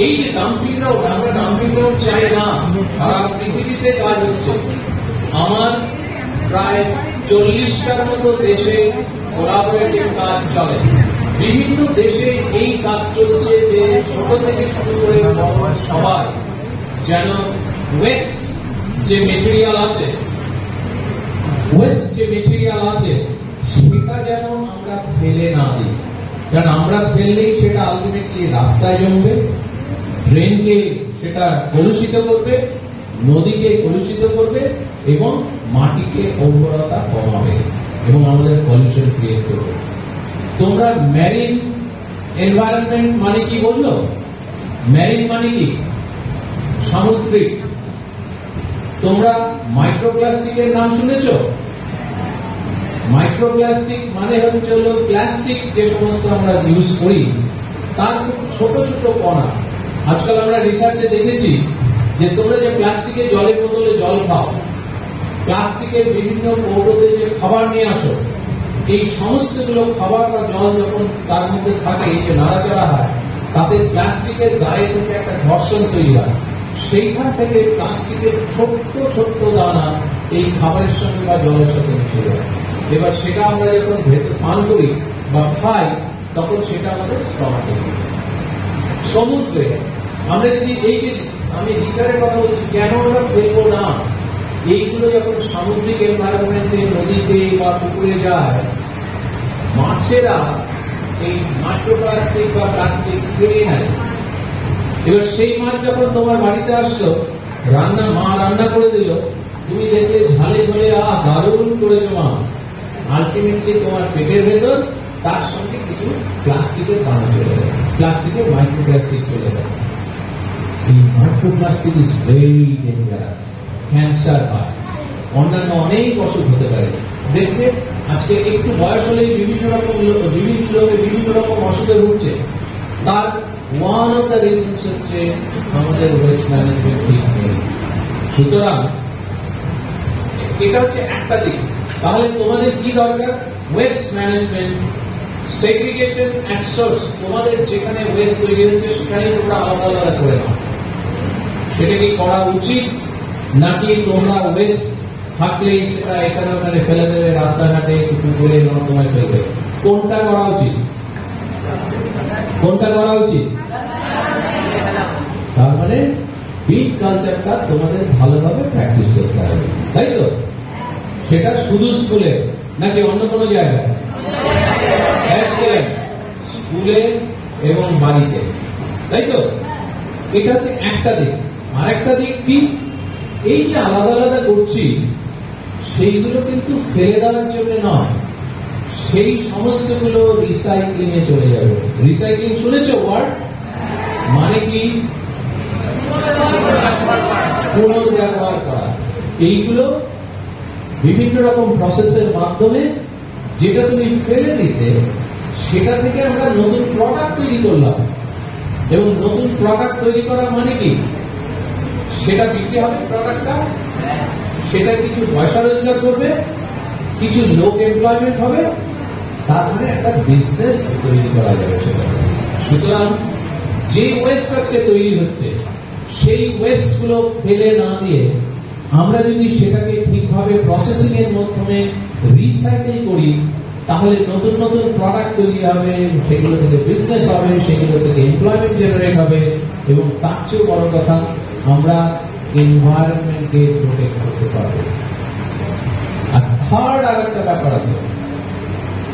এই যে ডাম্পিং গ্রাউন্ড, আমরা ডাম্পিং গ্রাউন্ড চাই না। সারা পৃথিবীতে কাজ হচ্ছে। আমার প্রায় 40টার মতো দেশে কোলাবোরেটিভ কাজ চলে। বিভিন্ন দেশে এই কাজ চলছে যে ছোট থেকে শুরু করে সবাই যেন ওয়েস্ট যে মেটেরিয়াল আছে, সেটা যেন আমরা ফেলে না দিই। কারণ আমরা ফেললেই সেটা আলটিমেটলি রাস্তায় জমবে, ড্রেনকে সেটা কলুষিত করবে, নদীকে কলুষিত করবে এবং মাটিকে উর্বরতা কমাবে এবং আমাদের পলিউশন ক্রিয়েট করবে। তোমরা ম্যারিন এনভায়রনমেন্ট মানে কি বললো? ম্যারিন মানে কি? সামুদ্রিক। তোমরা মাইক্রোপ্লাস্টিকের নাম শুনেছ? মাইক্রোপ্লাস্টিক মানে হচ্ছে হলো প্লাস্টিক যে সমস্ত আমরা ইউজ করি তার ছোট ছোট কণা। আজকাল আমরা রিসার্চে দেখেছি যে তোমরা যে প্লাস্টিকের জলের বোতলে জল খাও, প্লাস্টিকের বিভিন্ন কৌটোতে যে খাবার নিয়ে আসো, এই সমস্তগুলো খাবার বা জল যখন তার মধ্যে থাকে, যে নাড়াচাড়া হয়, তাতে প্লাস্টিকের গায়ে থেকে একটা ঘর্ষণ তৈরি হয়। সেইখান থেকে প্লাস্টিকের ছোট্ট ছোট্ট দানা এই খাবারের সঙ্গে বা জলের সাথে মিশে যায়। এবার সেটা আমরা যখন পান করি বা খাই তখন সেটা আমাদের স্টমাকে। সমুদ্রে আমরা যদি এই যে আমি লিটারের কথা বলছি, কেন আমরা ফেলবো না? এইগুলো যখন সামুদ্রিক এনভায়রনমেন্টে নদীতে বা পুকুরে যায়, মাছেরা এই মাইক্রোপ্লাস্টিক বা প্লাস্টিক খেয়ে নেয়। এবার সেই মাছ যখন তোমার বাড়িতে আসলো, মা রান্না করে দিল, তুমি দেখলে ঝালে ঝোলে দারুণ করেছো মা, আলটিমেটলি তোমার পেটের ভেতর তার সঙ্গে কিছু প্লাস্টিকের দানা চলে যায়, প্লাস্টিকের মাইক্রোপ্লাস্টিক চলে যায়। এই microplastic is very dangerous. Cancer হয়, অন্যান্য অনেক অসুখ হতে পারে। দেখবে আজকে একটু বয়স হলেই বিভিন্ন লোকে বিভিন্ন রকম অসুখে ভুগছে। তার ওয়ান অফ দ্য রিজনস হচ্ছে আমাদের ওয়েস্ট ম্যানেজমেন্ট ঠিক নেই। সুতরাং এটা হচ্ছে একটা দিক। তাহলে তোমাদের কি দরকার? Waste management, segregation at source. তোমাদের যেখানে ওয়েস্ট তৈরি হচ্ছে সেখানে তোমরা আলাদা আলাদা করে নাও। সেটা কি করা উচিত, নাকি তোমরা ওয়েস্ট থাকলেই সেটা এখানে ওখানে ফেলে দেবে, রাস্তাঘাটে পুকুরে নর্দমায় ফেলবে? কোনটা করা উচিত? কোনটা করা উচিত? তার মানে বিগ কালচারটা তোমাদের ভালোভাবে প্র্যাকটিস করতে হবে, তাই তো? সেটা শুধু স্কুলে নাকি অন্য কোনো জায়গায়? স্কুলে এবং বাড়িতে, তাই তো? এটা হচ্ছে একটা দিক। আর একটা দিক কি, এই যে আলাদা আলাদা করছি সেইগুলো কিন্তু ফেলে দেওয়ার জন্য নয়, সেই সমস্তগুলো রিসাইক্লিং এ চলে যাবে। রিসাইক্লিং শুনেছো ওয়ার্ড? মানে কি? পুনর্ব্যবহার করা। এইগুলো বিভিন্ন রকম প্রসেসের মাধ্যমে যেটা তুমি ফেলে দিতে, সেটা থেকে আমরা নতুন প্রোডাক্ট তৈরি করলাম। এবং নতুন প্রোডাক্ট তৈরি করা মানে কি, সেটা বিক্রি হবে, প্রোডাক্টটা সেটা কিছু পয়সা রোজগার করবে, কিছু লোক এমপ্লয়মেন্ট হবে, তার মানে একটা বিজনেস তৈরি করা যাবে সেটা। সুতরাং যে ওয়েস্ট আজকে তৈরি হচ্ছে সেই ওয়েস্ট গুলো ফেলে না দিয়ে আমরা যদি সেটাকে ঠিকভাবে প্রসেসিং এর মাধ্যমে রিসাইকেল করি, তাহলে নতুন নতুন প্রোডাক্ট তৈরি হবে, সেগুলো থেকে বিজনেস হবে, সেগুলো থেকে এমপ্লয়মেন্ট জেনারেট হবে, এবং তার চেয়ে বড় কথা আমরা এনভায়রনমেন্টকে প্রোটেক্ট করতে পারবো। আর থার্ড আর একটা ব্যাপার আছে,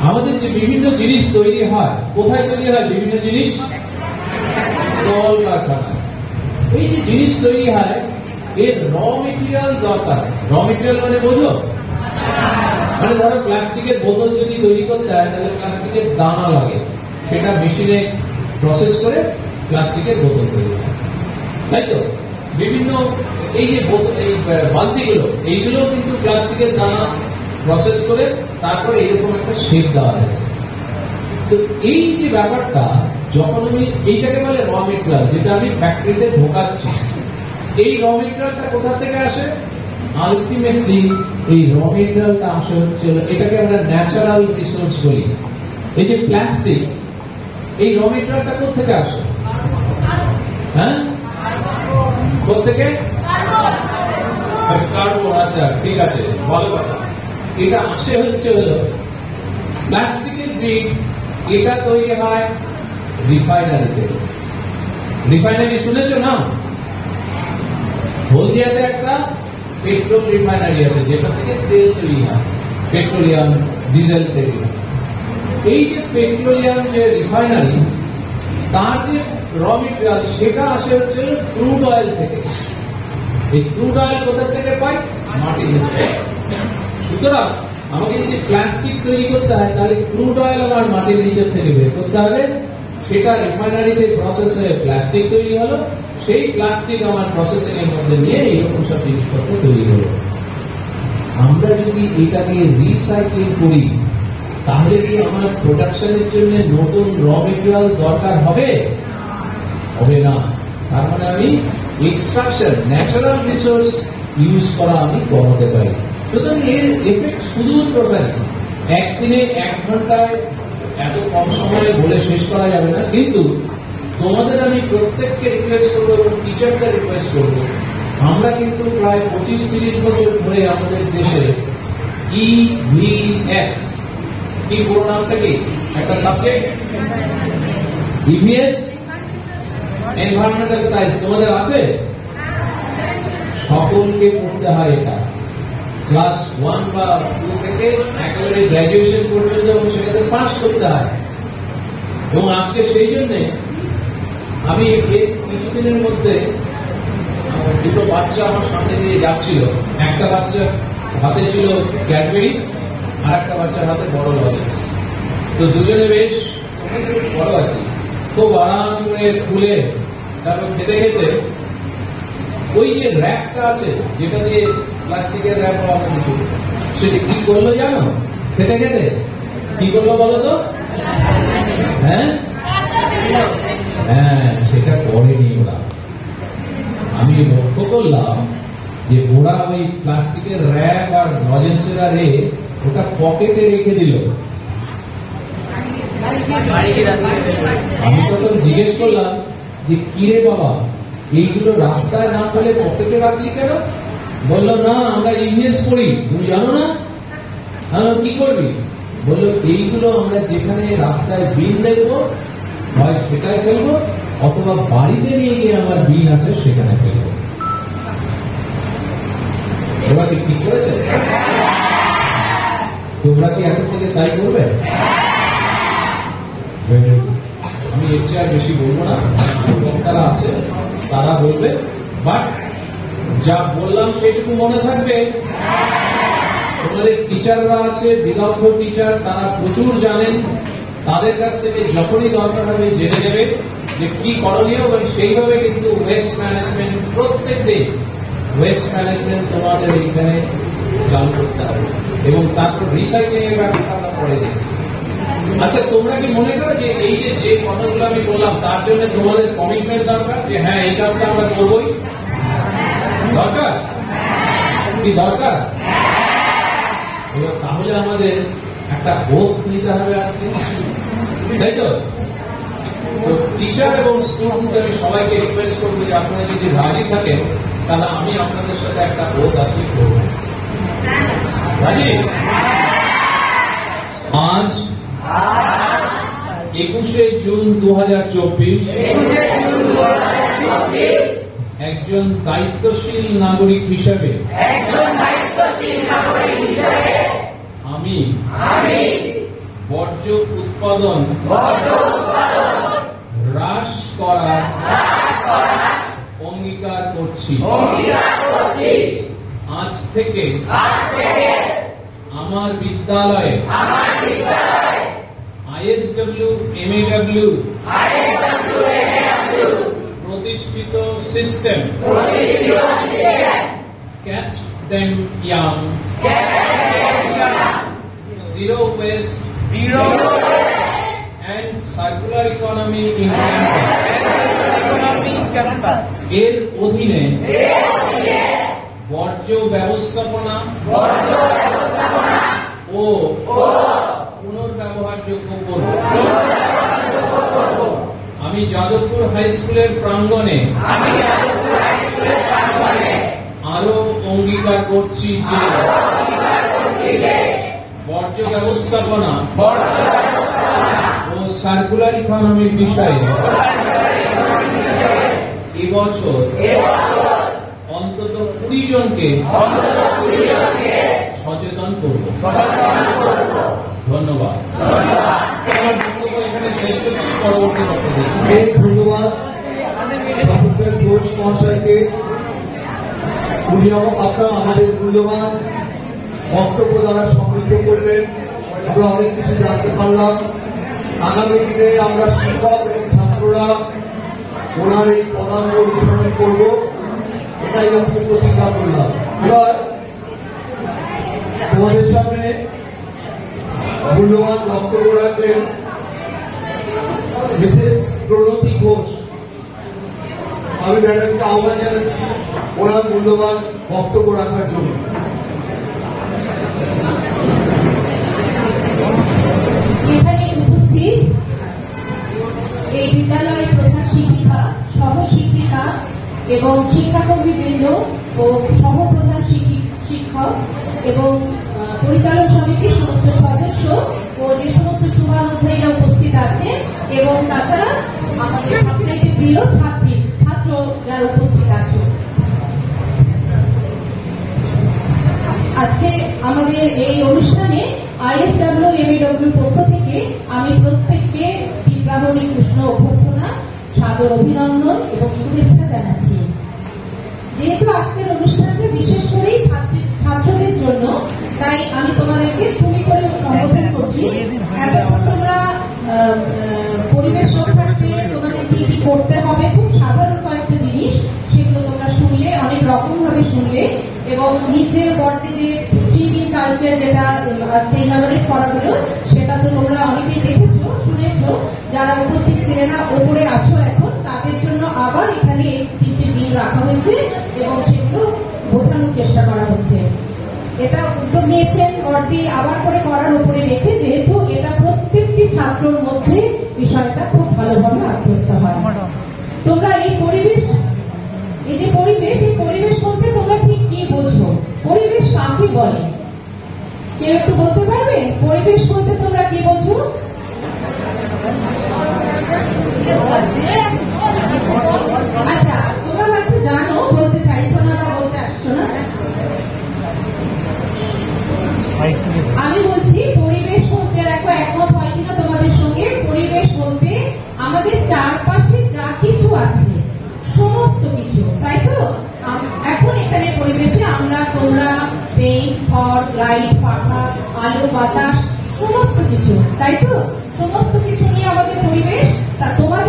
আমাদের যে বিভিন্ন জিনিস তৈরি হয়, কোথায় তৈরি হয় বিভিন্ন জিনিস? কলকারখানা। এই যে জিনিস তৈরি হয় এর র মেটেরিয়াল দরকার। র মেটেরিয়াল মানে বোঝো, মানে ধরো প্লাস্টিকের বোতল যদি তৈরি করতে হয় তাহলে প্লাস্টিকের দানা লাগে, সেটা মেশিনে প্রসেস করে প্লাস্টিকের বোতল তৈরি হয়, তাই তো? বিভিন্ন এই যে এই বালতিগুলো, এইগুলো কিন্তু প্লাস্টিকের দানা প্রসেস করে তারপরে এরকম একটা শেপ দেওয়া হয়েছে। তো এই যে ব্যাপারটা, যখন আমি এইটাকে বলে র মেটেরিয়াল, যেটা আমি ফ্যাক্টরিতে ঢোকাচ্ছি, এই র মেটেরিয়ালটা কোথা থেকে আসে? আলটিমেটলি এই র মেটেরিয়ালটা আসে হচ্ছে, এটাকে আমরা ন্যাচারাল রিসোর্স বলি। এই যে প্লাস্টিক, এই র মেটেরিয়ালটা কোথা থেকে আসে? হ্যাঁ, কোথেকে? কার্বন। আচ্ছা, ঠিক আছে, ভালো কথা। এটা আসে হচ্ছে হলো প্লাস্টিকের ব্রিক, এটা তৈরি হয় রিফাইনারিতে। রিফাইনারি শুনেছো না? হলদিয়াতে একটা পেট্রোল রিফাইনারি আছে, যেটা থেকে তেল তৈরি হয়, পেট্রোলিয়াম, ডিজেল তৈরি হয়। এই যে পেট্রোলিয়াম যে রিফাইনারি, তার যে র মেটেরিয়াল, সেটা আসে হচ্ছে ক্রুড অয়েল থেকে। এই ক্রুড অয়েল কোথা থেকে পাই? মাটির নিচে। সুতরাং আমাকে যদি প্লাস্টিক তৈরি করতে হয়, তাহলে ক্রুড অয়েল আমার মাটির নিচের থেকে বের করতে হবে, সেটা রিফাইনারিতে প্রসেস হয়ে প্লাস্টিক তৈরি হলো, সেই প্লাস্টিক আমার প্রসেসিং এর মধ্যে নিয়ে এইরকম সব জিনিসপত্র তৈরি হলো। আমরা যদি এটাকে রিসাইকেল করি, তাহলে কি আমার প্রোডাকশনের জন্য নতুন র মেটেরিয়াল দরকার হবে? হবে না। তার মানে আমি এক্সট্রাকশন, ন্যাচারাল রিসোর্স ইউজ করা আমি কমাতে পারি। সুতরাং এর এফেক্ট সুদূর প্রসারী। একদিনে 1 ঘন্টায় এত কম সময়ে বলে শেষ করা যাবে না, কিন্তু তোমাদের আমি প্রত্যেককে রিকোয়েস্ট করবো এবং টিচারদের রিকোয়েস্ট করবো, আমরা কিন্তু প্রায় 25-30 বছর ধরে আমাদের দেশে EVS, কি পুরো নামটা কি? একটা সাবজেক্ট EVS, এনভায়রনমেন্টাল সায়েন্স, তোমাদের আছে? সকলকে পড়তে হয় এটা, ক্লাস 1 বা 2 থেকে একেবারে গ্র্যাজুয়েশন পর্যন্ত, এবং সেটাতে পাস করতে হয়। এবং আজকে সেই জন্য আমি কিছুদিনের মধ্যে দুটো বাচ্চা আমার সামনে দিয়ে যাচ্ছিল, একটা বাচ্চা হাতে ছিল ক্যাডবেরি, আর একটা বাচ্চার হাতে বড় লজেন্স। তো দুজনে বেশ বড় আর কি, খুব আরাম করে খুলে তারপর খেতে খেতে ওই যে র্যাপটা আছে, যেটা দিয়ে প্লাস্টিকের র্যাপ হওয়া কিছু, সেটা কি করলো জানো? খেতে খেতে কি করলো বলো তো? হ্যাঁ, সেটা করেনি ওরা। আমি লক্ষ্য করলাম যে ওরা ওই প্লাস্টিকের র্যাপ আর লজেন্সের আরে ওটা পকেটে রেখে দিল। আমি তখন জিজ্ঞেস করলাম যে কিরে বাবা, এইগুলো রাস্তায় না ফেলে পকেটে রাখলি কেন? বললো না, আমরা ইনভেস্ট করি, তুমি জানো না। কি করবি? বললো এইগুলো আমরা যেখানে রাস্তায় বিন দেখবো, হয় সেটাই ফেলবো, অথবা বাড়িতে নিয়ে গিয়ে আমার বিন আছে সেখানে ফেলবো। ওরা কি ঠিক করেছে? তোমরা কি এখন থেকে তাই করবে? আমি এর চেয়ে আর বেশি বলবো না, যারা আছে তারা বলবে, বাট যা বললাম সেটুকু মনে থাকবে। তোমাদের টিচাররা আছে, বিদগ্ধ টিচার, তারা প্রচুর জানেন, তাদের কাছ থেকে যখনই দরকার হবে জেনে নেবে যে কি করণীয়, এবং সেইভাবে কিন্তু ওয়েস্ট ম্যানেজমেন্ট, প্রত্যেক দিন ওয়েস্ট ম্যানেজমেন্ট তোমাদের এইখানে চালু করতে হবে, এবং তারপর রিসাইক্লিং এর ব্যাপারটা আমরা পরে দেখি। আচ্ছা, তোমরা কি মনে করো যে এই যে কথাগুলো আমি বললাম তার জন্য তোমাদের কমিটমেন্ট দরকার, যে হ্যাঁ এই কাজটা আমরা করবোই? দরকার কি দরকার? এবার তাহলে আমাদের একটা ভোট নিতে হবে আজকে, তাই তো? টিচার এবং স্টুডেন্ট আমি সবাইকে রিকোয়েস্ট করবো যে আপনারা যদি রাজি থাকেন তাহলে আমি আপনাদের সাথে একটা ভোট আজকে করব। রাজি? আজ 21শে জুন 2024 একজন দায়িত্বশীল নাগরিক হিসেবে আমি বর্জ্য উৎপাদন হ্রাস করার অঙ্গীকার করছি। আজ থেকে আমার বিদ্যালয়ে ISW MAW প্রতিষ্ঠিত system catch them young, zero West and circular economy in campus এর অধীনে বর্জ্য ব্যবস্থাপনা ও পুনর্ব্যবহারযোগ্য করব। আমি যাদবপুর হাই স্কুলের প্রাঙ্গণে আরো অঙ্গীকার করছি যে বর্জ্য ব্যবস্থাপনা ও সার্কুলার ইকোনমির বিষয়ে এবছর অন্তত 20 জনকে সচেতন করব। ধন্যবাদ। আমার বক্তব্য এখানে শেষ করছি, পরবর্তী বক্তব্য। ধন্যবাদ প্রফেসর ঘোষ মহাশয়কে। উনি আপনার আমাদের মূল্যবান বক্তব্য দ্বারা সমৃদ্ধ করলেন, আমরা অনেক কিছু জানতে পারলাম। আগামী দিনে আমরা শিক্ষক এবং ছাত্ররা ওনার এই পদাঙ্ক অনুসরণ করব, এটাই হচ্ছে প্রতিজ্ঞা করলাম। এবার তোমাদের সামনে মূল্যবান বক্তব্য রাখবেন মিসেস প্রণতি ঘোষ। আমি ম্যাডামকে আহ্বান জানাচ্ছি ওনার মূল্যবান বক্তব্য রাখার জন্য। এখানে উপস্থিত এই বিদ্যালয়ের প্রধান শিক্ষিকা, সহ শিক্ষিকা এবং শিক্ষাকর্মীবৃন্দ ও সহপ্রধান শিক্ষক এবং পরিচালক সমিতির সমস্ত সদস্য ও যে সমস্ত শুভানুধ্যায়ীরা উপস্থিত আছে এবং তাছাড়া আমাদের সবচেয়ে প্রিয় ছাত্র যারা উপস্থিত আছে, আজকে আমাদের এই অনুষ্ঠানে ISW MAW পক্ষ থেকে আমি প্রত্যেককে বিপ্লবী কৃষ্ণ অভ্যর্থনা, সাদর অভিনন্দন এবং শুভেচ্ছা জানাচ্ছি। যেহেতু আজকের অনুষ্ঠানটা বিশেষ করেই ছাত্রদের জন্য, তাই আমি তোমাদেরকে তুমি করে সম্বোধন করছি। এতক্ষণ তোমরা পরিবেশ রক্ষার্থে তোমাদের কি কি করতে হবে, খুব সাধারণ কয়েকটা জিনিস, সেগুলো তোমরা শুনলে, অনেক রকম ভাবে শুনলে। এবং নিচে বর্তে যে ট্রিবিং কালচার যেটা আজকে ইনাগরেট করা হলো, সেটা তো তোমরা অনেকেই দেখেছো, শুনেছো। যারা উপস্থিত ছিলেন না, ওপরে আছো এখন, তাদের জন্য আবার এখানে 3টি বিল রাখা হয়েছে এবং সেগুলো বোঝানোর চেষ্টা করা হচ্ছে। এটা উদ্যোগ নিয়েছেন বর্দি আবার করে করার উপরে রেখে, যেহেতু এটা প্রত্যেকটি ছাত্রর মধ্যে বিষয়টা খুব ভালোভাবে আত্মস্থ হয়। তোমরা এই পরিবেশ, এই যে পরিবেশ, এই পরিবেশ বলতে তোমরা ঠিক কি বোঝো? পরিবেশ কাকে বলে? কেউ একটু বলতে পারবে পরিবেশ বলতে তোমরা কি বোঝো? আচ্ছা, তোমরা হয়তো জানো, বলতে চাইছো না, বলতে আসছো না। আমি বলছি পরিবেশ বলতে, দেখো একমত হয় কিনা তোমাদের সঙ্গে। পরিবেশ বলতে আমাদের চারপাশে যা কিছু আছে, সমস্ত কিছু, তাই তো? এখন এখানে পরিবেশে আমরা, তোমরা, পেইন্ট, খড়, লাইট, পাখা, আলো, বাতাস, সমস্ত কিছু, তাই তো? সমস্ত কিছু নিয়ে আমাদের পরিবেশ। তা তোমরা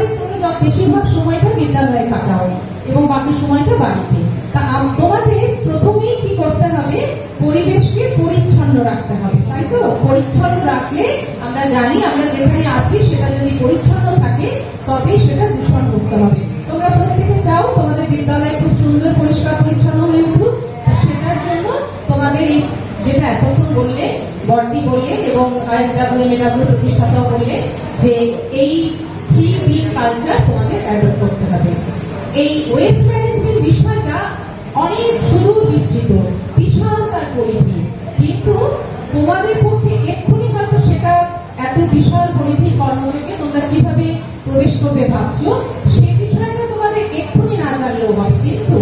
বেশিরভাগ সময়টা বিদ্যালয়ে কাটাও এবং বাকি সময়টা বাড়িতে। তা তোমাদের প্রথমেই কি করতে হবে? পরিবেশকে পরিচ্ছন্ন রাখতে হবে, তাই তাই তো? পরিচ্ছন্ন রাখলে আমরা জানি আমরা যেখানে আছি সেটা যদি পরিচ্ছন্ন থাকে তবেই সেটা দূষণ মুক্ত হবে। তোমরা প্রত্যেকে চাও তোমাদের বিদ্যালয় খুব সুন্দর পরিষ্কার পরিচ্ছন্ন হয়ে উঠুক, সেটার জন্য তোমাদের এই যেটা এতক্ষণ বললে, বর্দি বললেন এবং ISWMAW প্রতিষ্ঠাতা বললেন যে এই 3B কালচার তোমাদের অ্যাডপ্ট করতে হবে। এই ওয়েস্ট ম্যানেজমেন্ট বিষয়টা অনেক সুদূর বিস্তৃত, বিশাল তার পরিধি, কিন্তু তোমাদের পক্ষে এক্ষুনি হয়তো সেটা এত বিশাল পরিধির কর্মযোগে তোমরা কিভাবে প্রবেশ করবে ভাবছো, সেই বিষয়টা তোমাদের এক্ষুনি না জানলেও হবে। কিন্তু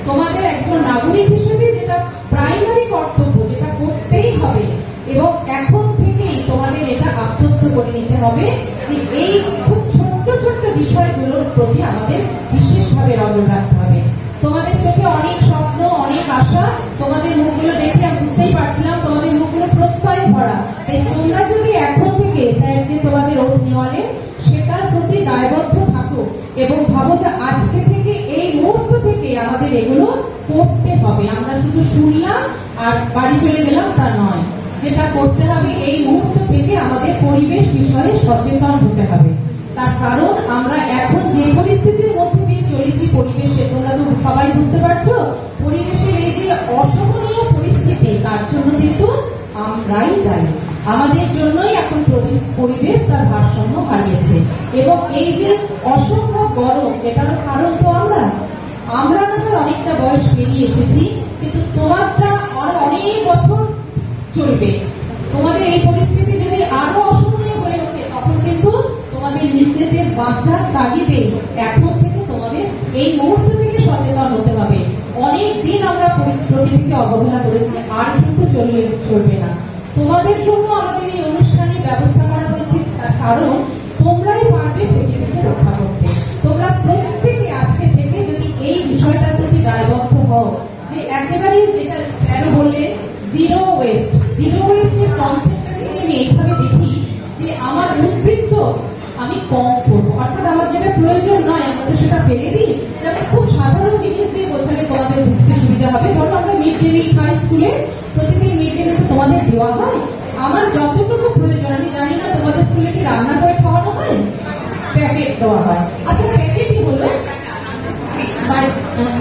তোমাদের একজন নাগরিক হিসেবে যেটা প্রাইমারি কর্তব্য, যেটা করতেই হবে এবং এখন থেকেই তোমাদের এটা আত্মস্থ করে নিতে হবে যে এই খুব ছোট্ট ছোট্ট বিষয়গুলোর প্রতি আমাদের বিশেষভাবে নজর রাখতে হবে। তোমাদের চোখে অনেক স্বপ্ন, অনেক আশা, তোমাদের মুখগুলো দেখে আমি বুঝতেই পারছিলাম তোমাদের মুখগুলো প্রত্যয় ভরা। তাই তোমরা যদি এখন থেকে স্যার যে তোমাদের ওধ নেওয়ালে সেটার প্রতি দায়বদ্ধ থাকো এবং ভাবো যে আজকে থেকে এই মুহূর্ত থেকে আমাদের এগুলো করতে হবে। আমরা শুধু শুনলাম আর বাড়ি চলে গেলাম তা নয়, যেটা করতে হবে এই মুহূর্ত থেকে আমাদের পরিবেশ বিষয়ে সচেতন হতে হবে। তার কারণ আমরা এখন যে পরিস্থিতির মধ্যে দিয়ে চলেছি পরিবেশে, তোমরা তো সবাই বুঝতে পারছো পরিবেশের এই যে অসহনীয় পরিস্থিতি, তার জন্য কিন্তু আমরাই দায়ী। আমাদের জন্যই এখন পরিবেশ তার ভারসাম্য হারিয়েছে এবং এই যে অসম্ভব গরম, এটারও কারণ তো আমরা না অনেকটা বয়স পেরিয়ে এসেছি, কিন্তু তোমারটা অনেক বছর চলবে। তোমাদের এই পরিস্থিতি যদি আরো অসহনীয় হয়ে ওঠে তখন কিন্তু তোমাদের নিজেদের বাঁচার তাগিদে এখন থেকে তোমাদের এই মুহূর্ত থেকে সচেতন হতে হবে। অনেক দিন আমরা প্রকৃতিকে অবহেলা করেছি, আর কিন্তু চলবে না। তোমাদের জন্য আমাদের এই অনুষ্ঠানের ব্যবস্থা করা হয়েছে, কারণ তোমরাই পারবে প্রকৃতিকে রক্ষা করতে। তোমরা প্রত্যেকে আজকে থেকে যদি এই বিষয়টার প্রতি দায়বদ্ধ হও যে একেবারে যেটা কেন বললে জিরো ওয়েস্টের কনসেপ্টটা যদি আমি এইভাবে দেখি যে আমার উদ্বৃত্ত আমি কম করবো, অর্থাৎ আমার যেটা প্রয়োজন নয় আমাদের সেটা ফেলে দিই। যেমন খুব সাধারণ জিনিস দিয়ে বোঝালে তোমাদের বুঝতে সুবিধা হবে। ধরো আমরা মিড ডে মিল খাই স্কুলে, প্রতিদিন মিড ডে মিল তোমাদের দেওয়া হয়। আমার যতটুকু প্রয়োজন, আমি জানি না তোমাদের স্কুলে কি রান্না করে খাওয়ানো হয়, প্যাকেট দেওয়া হয়। আচ্ছা প্যাকেটই হলো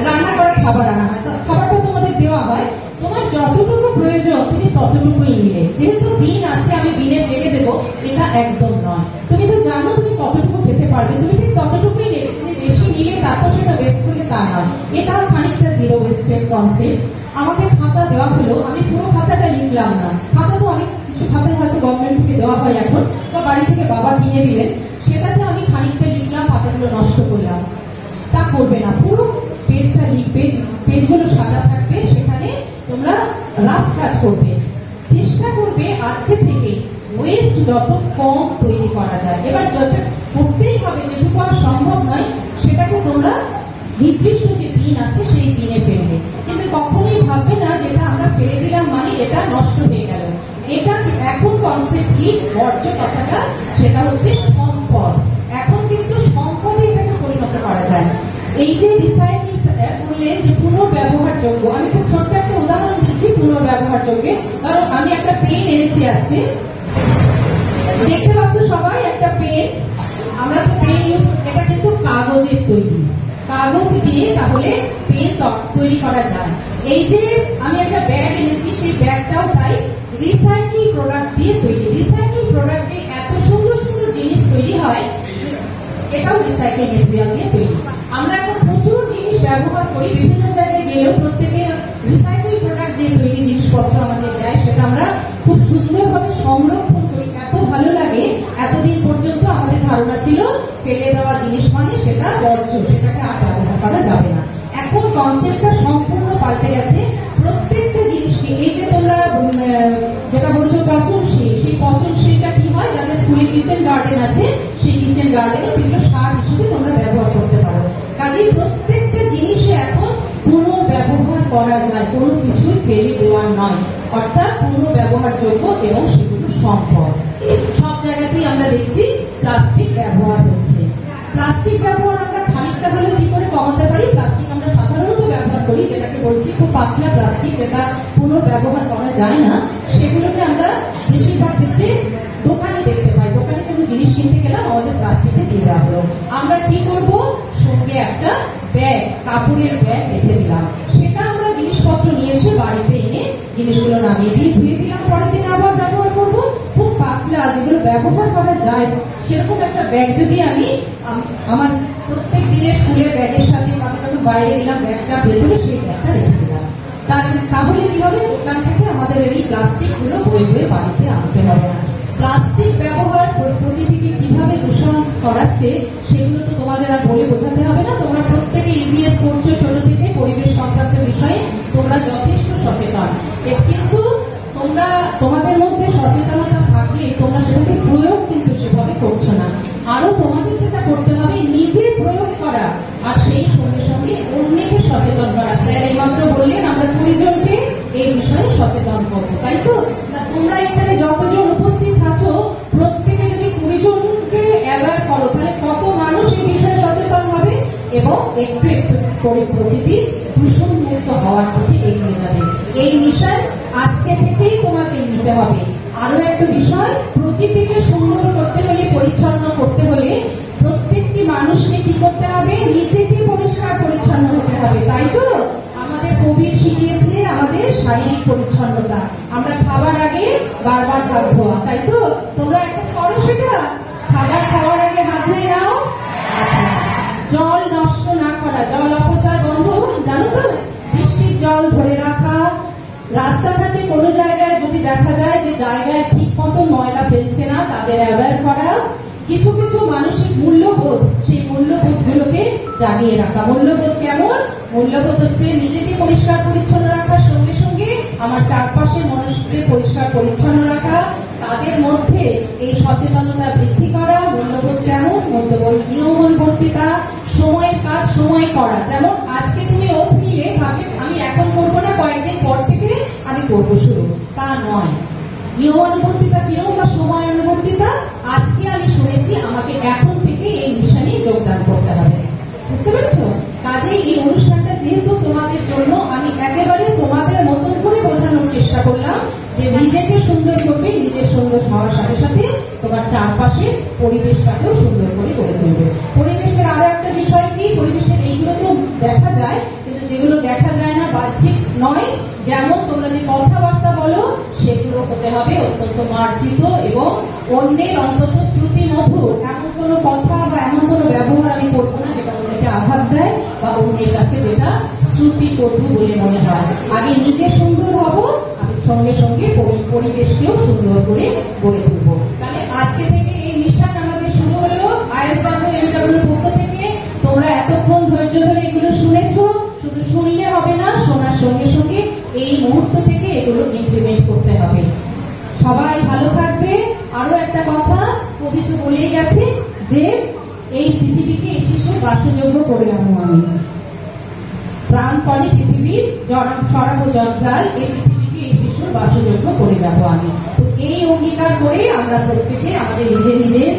রান্না করে খাবার আনা হয়, খাবারটা তোমাদের দেওয়া হয়। তোমার যতটুকু প্রয়োজন তুমি ততটুকুই নিলে। যেহেতু বিন আছে আমি বিনে রেখে দেবো, এটা একদম নয়। তুমি তো জানো তুমি কতটুকু খেতে পারবে, তুমি ঠিক ততটুকুই নেবে। তুমি বেশি নিলে তারপর সেটা ওয়েস্ট করলে তা নয়। এটা খানিকটা জিরো ওয়েস্টের কনসেপ্ট। আমাকে খাতা দেওয়া হলো, আমি পুরো খাতাটা লিখলাম না। খাতা তো অনেক কিছু খাতা হয়তো গভর্নমেন্ট থেকে দেওয়া হয় এখন, বা বাড়ি থেকে বাবা কিনে দিলেন, সেটাতে আমি খানিকটা লিখলাম, পাতাগুলো নষ্ট করলাম। তা করবে না, পুরো পেজটা লিখবে, পেজগুলো সাদা থাকবে, সেখানে তোমরা রাফ কাজ করবে। চেষ্টা করবে আজকে থেকে ওয়েস্ট যত কম তৈরি করা যায়। এবার যত করতেই হবে, যেটুকু আর সম্ভব নয় সেটাকে তোমরা নির্দিষ্ট যে বিন আছে সেই বিনে ফেলবে। কিন্তু কখনোই ভাববে না যেটা আমরা ফেলে দিলাম মানে এটা নষ্ট হয়ে গেল। এটা এখন কনসেপ্ট কি, বর্জ্য কথাটা সেটা হচ্ছে সম্পদ। এখন কিন্তু সম্পদে এটাকে পরিণত করা যায়। এই যে রিসাইকেল বললেন যে পুনর্ব্যবহারযোগ্য, আমি খুব ছোট্ট একটা উদাহরণ দিচ্ছি পুনর্ব্যবহারযোগ্যে। কারণ আমি একটা পেন এনেছি আজকে, দেখতে পাচ্ছ সবাই একটা পেন। আমরা তো পেন ইউজ, এটা কিন্তু কাগজের তৈরি, কাগজ দিয়ে তাহলে পেন তৈরি করা যায়। এই যে আমি একটা ব্যাগ এনেছি, সেই ব্যাগটাও তাই রিসাইকেল প্রোডাক্ট দিয়ে তৈরি। রিসাইকেল প্রোডাক্ট দিয়ে এত সুন্দর সুন্দর জিনিস তৈরি হয়, এটাও রিসাইকেল মেটেরিয়াল দিয়ে তৈরি। আমরা এখন প্রচুর জিনিস ব্যবহার করি, বিভিন্ন জায়গায় গেলেও প্রত্যেকে রিসাইকেল প্রোডাক্ট দিয়ে তৈরি জিনিসপত্র আমাদের দেয়, সেটা আমরা খুব সুন্দরভাবে সংরক্ষণ করি। এত ভালো লাগে। এতদিন পর্যন্ত আমাদের ধারণা ছিল ফেলে দেওয়া জিনিস মানে সেটা বর্জ্য, সেটাকে আর ব্যবহার করা যাবে না। এখন কনসেপ্টটা সম্পূর্ণ পাল্টে গেছে। প্রত্যেকটা জিনিসকে, এই যে তোমরা যেটা বলছো পচনশীল, সেই পচনশীলটা কি হয়, যাদের স্কুলে কিচেন গার্ডেন আছে সেই কিচেন গার্ডেনে বিভিন্ন সার হিসেবে তোমরা ব্যবহার করতে পারো। কাজেই প্রত্যেকটা জিনিসে এখন পুনর্ব্যবহার করা যায়, কোনো কিছুই ফেলে দেওয়া নয়। অর্থাৎ পুনর্ব্যবহারযোগ্য এবং সেগুলো সম্ভব। সব জায়গাতেই আমরা দেখছি প্লাস্টিক ব্যবহার হচ্ছে। প্লাস্টিক ব্যবহার আমরা খানিকটা হলেও কি করে কমাতে পারি? প্লাস্টিক আমরা সাধারণত ব্যবহার করি, যেটাকে বলছি খুব পাতলা প্লাস্টিক, যেটা পুনর্ব্যবহার করা যায় না, সেগুলোকে আমরা ব্যবহার করা যায় সেরকম একটা ব্যাগ যদি আমি আমার প্রত্যেক দিনের স্কুলের ব্যাগের সাথে আমি যখন বাইরে দিলাম ব্যাগটা ভেতরে সেই ব্যাগটা রেখে দিলাম, তাহলে কি হবে, দোকান থেকে আমাদের এই প্লাস্টিক গুলো বয়ে বয়ে বাড়িতে আনতে হবে না। প্লাস্টিক ব্যবহার প্রকৃতিকে কিভাবে দূষণ ছড়াচ্ছে সেগুলো তো তোমাদের আর বলে বোঝাতে হবে না। তোমরা প্রত্যেকে ইভিএস করছো ছোট থেকে, পরিবেশ সংক্রান্ত বিষয়ে তোমরা যথেষ্ট সচেতন, কিন্তু তোমরা তোমাদের মধ্যে সচেতনতা থাকলে তোমরা সেটাকে প্রয়োগ কিন্তু সেভাবে করছো না। আরো তোমাদের যেটা করতে হবে নিজে প্রয়োগ করা, আর সেই সঙ্গে সঙ্গে অন্যকে সচেতন করা। স্যার এইমাত্র বললেন আমরা 20 জনকে এই বিষয়ে সচেতন করবো, তাই তো? তোমরা এখানে যতজন উপস্থিত আছো প্রত্যেকে যদি 20 জনকে অ্যাওয়্যার করো তাহলে কত মানুষ এই বিষয়ে সচেতন হবে এবং একটু একটু করে প্রকৃতি দূষণ মুক্ত হওয়ার প্রতি এগিয়ে যাবে। এই মিশন আজকে থেকেই তোমাদের নিতে হবে। আরো একটা বিষয়, প্রকৃতিকে সুন্দর করতে হলে, পরিচ্ছন্ন করতে হলে প্রত্যেকটি মানুষকে কি করতে হবে, নিজেকে পরিষ্কার পরিচ্ছন্ন হতে হবে, তাই তো? আমাদের কোভিড শিখিয়েছে আমাদের শারীরিক পরিচ্ছন্নতা, আমরা খাবার আগে বারবার হাত ধোয়া, তাই তো? তোমরা এখন করো সেটা? খাবার খাওয়ার আগে হাত ধুয়ে নাও। জল নষ্ট না করা, জল অপচয় বন্ধ, জানো তো? বৃষ্টির জল ধরে রাখা, রাস্তাঘাটে কোনো জায়গায় যদি দেখা যায় যে জায়গায় ঠিক মতো ময়লা ফেলছে না তাদের অ্যাওয়্যার করা, কিছু কিছু মানসিক মূল্যবোধ, সেই মূল্যবোধ গুলোকে জাগিয়ে রাখা। মূল্যবোধ কেমন? মূল্যবোধ হচ্ছে নিজেকে পরিষ্কার পরিচ্ছন্ন রাখার সঙ্গে সঙ্গে আমার চারপাশের মানুষকে পরিষ্কার পরিচ্ছন্ন রাখা, তাদের মধ্যে এই সচেতনতা বৃদ্ধি করা। মূল্যবোধ কেমন? নিয়মানুবর্তিতা, সময়ের কাজ সময় করা। যেমন আজকে তুমি ওত নিয়ে ভাবে আমি এখন করবো না, কয়েকদিন পর থেকে আমি করবো শুরু, তা নয়। নিয়মানুবর্তিতা কিরকম বা সময় অনুবর্তিতা? আজকে আমি শুনেছি আমাকে এখন থেকে এই মিশনে যোগদান করতে হবে, বুঝতে পেরেছো? কাজেই এই অনুষ্ঠানটা যেহেতু তোমাদের জন্য, আমি একেবারে তোমাদের মতন করে বোঝানোর চেষ্টা করলাম যে নিজেকে সুন্দর করবে, নিজের সুন্দর হওয়ার সাথে সাথে তোমার চারপাশে পরিবেশটাকেও সুন্দর করে গড়ে তুলবে। পরিবেশের আরো একটা বিষয় কি, পরিবেশের এইগুলো তো দেখা যায়, কিন্তু যেগুলো দেখা যায় না, বাহ্যিক নয়, যেমন তোমরা যে কথাবার্তা বলো সেগুলো হতে হবে অত্যন্ত মার্জিত এবং অন্যের অন্তত শ্রুতি মধুর। এমন কোনো কথা বা এমন কোনো ব্যবহার আমি করবো না যেটা অন্যকে আঘাত দেয় বা অন্যের কাছে যেটা শ্রুতি করবো বলে মনে হয়। আগে নিজে সুন্দর হব, আমি সঙ্গে সঙ্গে পরিবেশকেও সুন্দর করে গড়ে তুলবো। তাহলে আজকে থেকে এই মিশন আমাদের শুরু হলো ISW পক্ষ থেকে। তোমরা এতক্ষণ ধৈর্য ধরে এগুলো শুনেছো, শুধু শুনলে হবে না, শোনার সঙ্গে সঙ্গে এই মুহূর্ত থেকে এগুলো ইমপ্লিমেন্ট করতে হবে। সবাই ভালো থাকবে। আরো একটা কথা কবি তো বলেই গেছে যে এই পৃথিবীকে এই শিশু বাসযোগ্য করে আনো আমি, প্রাণপণে পৃথিবীর সরাবো জঞ্জাল, এই পৃথিবীকে এই শিশুর বাসযোগ্য করে যাবো আমি। তো এই অঙ্গীকার করে আমরা প্রত্যেকে আমাদের নিজের নিজের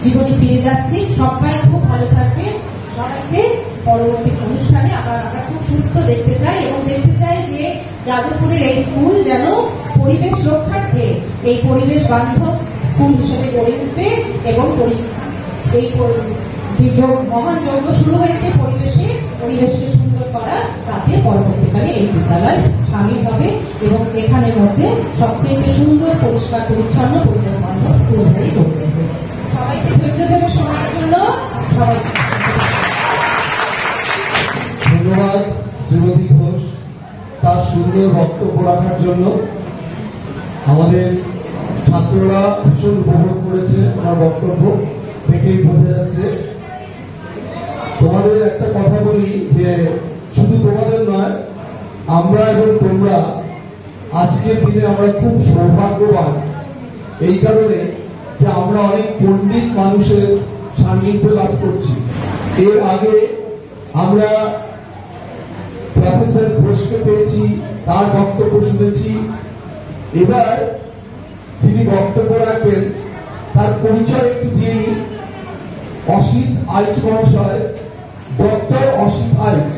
জীবনে ফিরে যাচ্ছি। সবাই খুব ভালো থাকবে। সবাইকে পরবর্তী অনুষ্ঠানে আবার আমরা খুব সুস্থ দেখতে চাই এবং দেখতে চাই যে যাদবপুরের এই স্কুল যেন পরিবেশ রক্ষার্থে এই পরিবেশ বান্ধব স্কুল হিসেবে গড়ে উঠবে এবং এই যে মহান যজ্ঞ শুরু হয়েছে পরিবেশকে সুন্দর করা, তাতে পরবর্তীকালে এই বিদ্যালয় সামিল হবে এবং এখানের মধ্যে সবচেয়ে সুন্দর পরিষ্কার পরিচ্ছন্ন পরিবেশ বান্ধব স্কুল হয়ে গড়ে উঠবে। সবাইকে ধৈর্য ধরে শোনার জন্য ধন্যবাদ শ্রীমতী ঘোষ তার সুন্দর বক্তব্য রাখার জন্য। আমাদের ছাত্ররা ভীষণ উপভোগ করেছে ওনার বক্তব্য, দেখেই বোঝা যাচ্ছে। তোমাদের একটা কথা বলি যে শুধু তোমাদের নয়, আমরা এবং তোমরা আজকের দিনে আমরা খুব সৌভাগ্যবান এই কারণে যে আমরা অনেক পণ্ডিত মানুষের সান্নিধ্য লাভ করছি। এর আগে আমরা প্রফেসর ঘোষকে পেয়েছি, তার বক্তব্য শুনেছি। এবার যিনি বক্তব্য রাখবেন তার পরিচয় একটু দিয়ে নিই। অসিত আইচ মহাশয়, ডক্টর অসিত আইচ,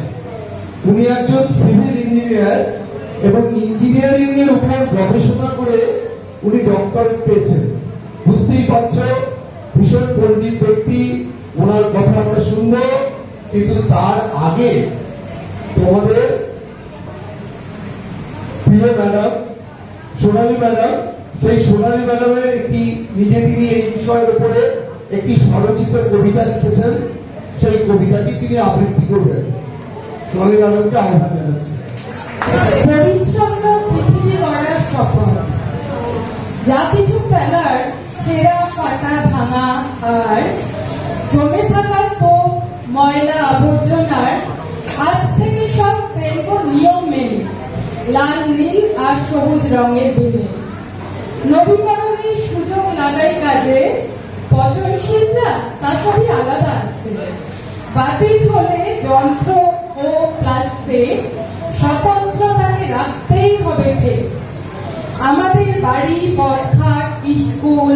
উনি একজন সিভিল ইঞ্জিনিয়ার এবং ইঞ্জিনিয়ারিং এর উপর গবেষণা করে উনি ডক্টরেট পেয়েছেন। বুঝতেই পারছ ভীষণ পণ্ডিত ব্যক্তি, ওনার কথা আমরা শুনবো। কিন্তু তার আগে তোমাদের প্রিয় ম্যাডাম সোনালী ম্যাডাম সেই সোনালী ম্যাডামের একটি তিনি এই বিষয়ের উপরে একটি স্বরচিত কবিতা লিখেছেন। সেই কবিতাটি তিনি আবৃত্তি করবেন। সোনালী ম্যাডামকে আহ্বান জানাচ্ছি। পরিচ্ছন্ন পৃথিবী গড়ার শপথ, যা কিছু ফেলার ছেঁড়া ফাটা ভাঙা আর জমে থাকা স্তূপ ময়লা আবর্জনার আজ থেকে সব ফেলব নিয়ম মেনে, লাল নীল আর সবুজ রঙের বিনে। নবীকরণের সুযোগ লাগাই কাজে, পচনশীল যা তা সবই আলাদা আছে। বাতিল হলে যন্ত্র ও প্লাস্টিক, স্বতন্ত্রতাকে রাখতেই হবে ঠিক। আমাদের বাড়ি পথঘাট স্কুল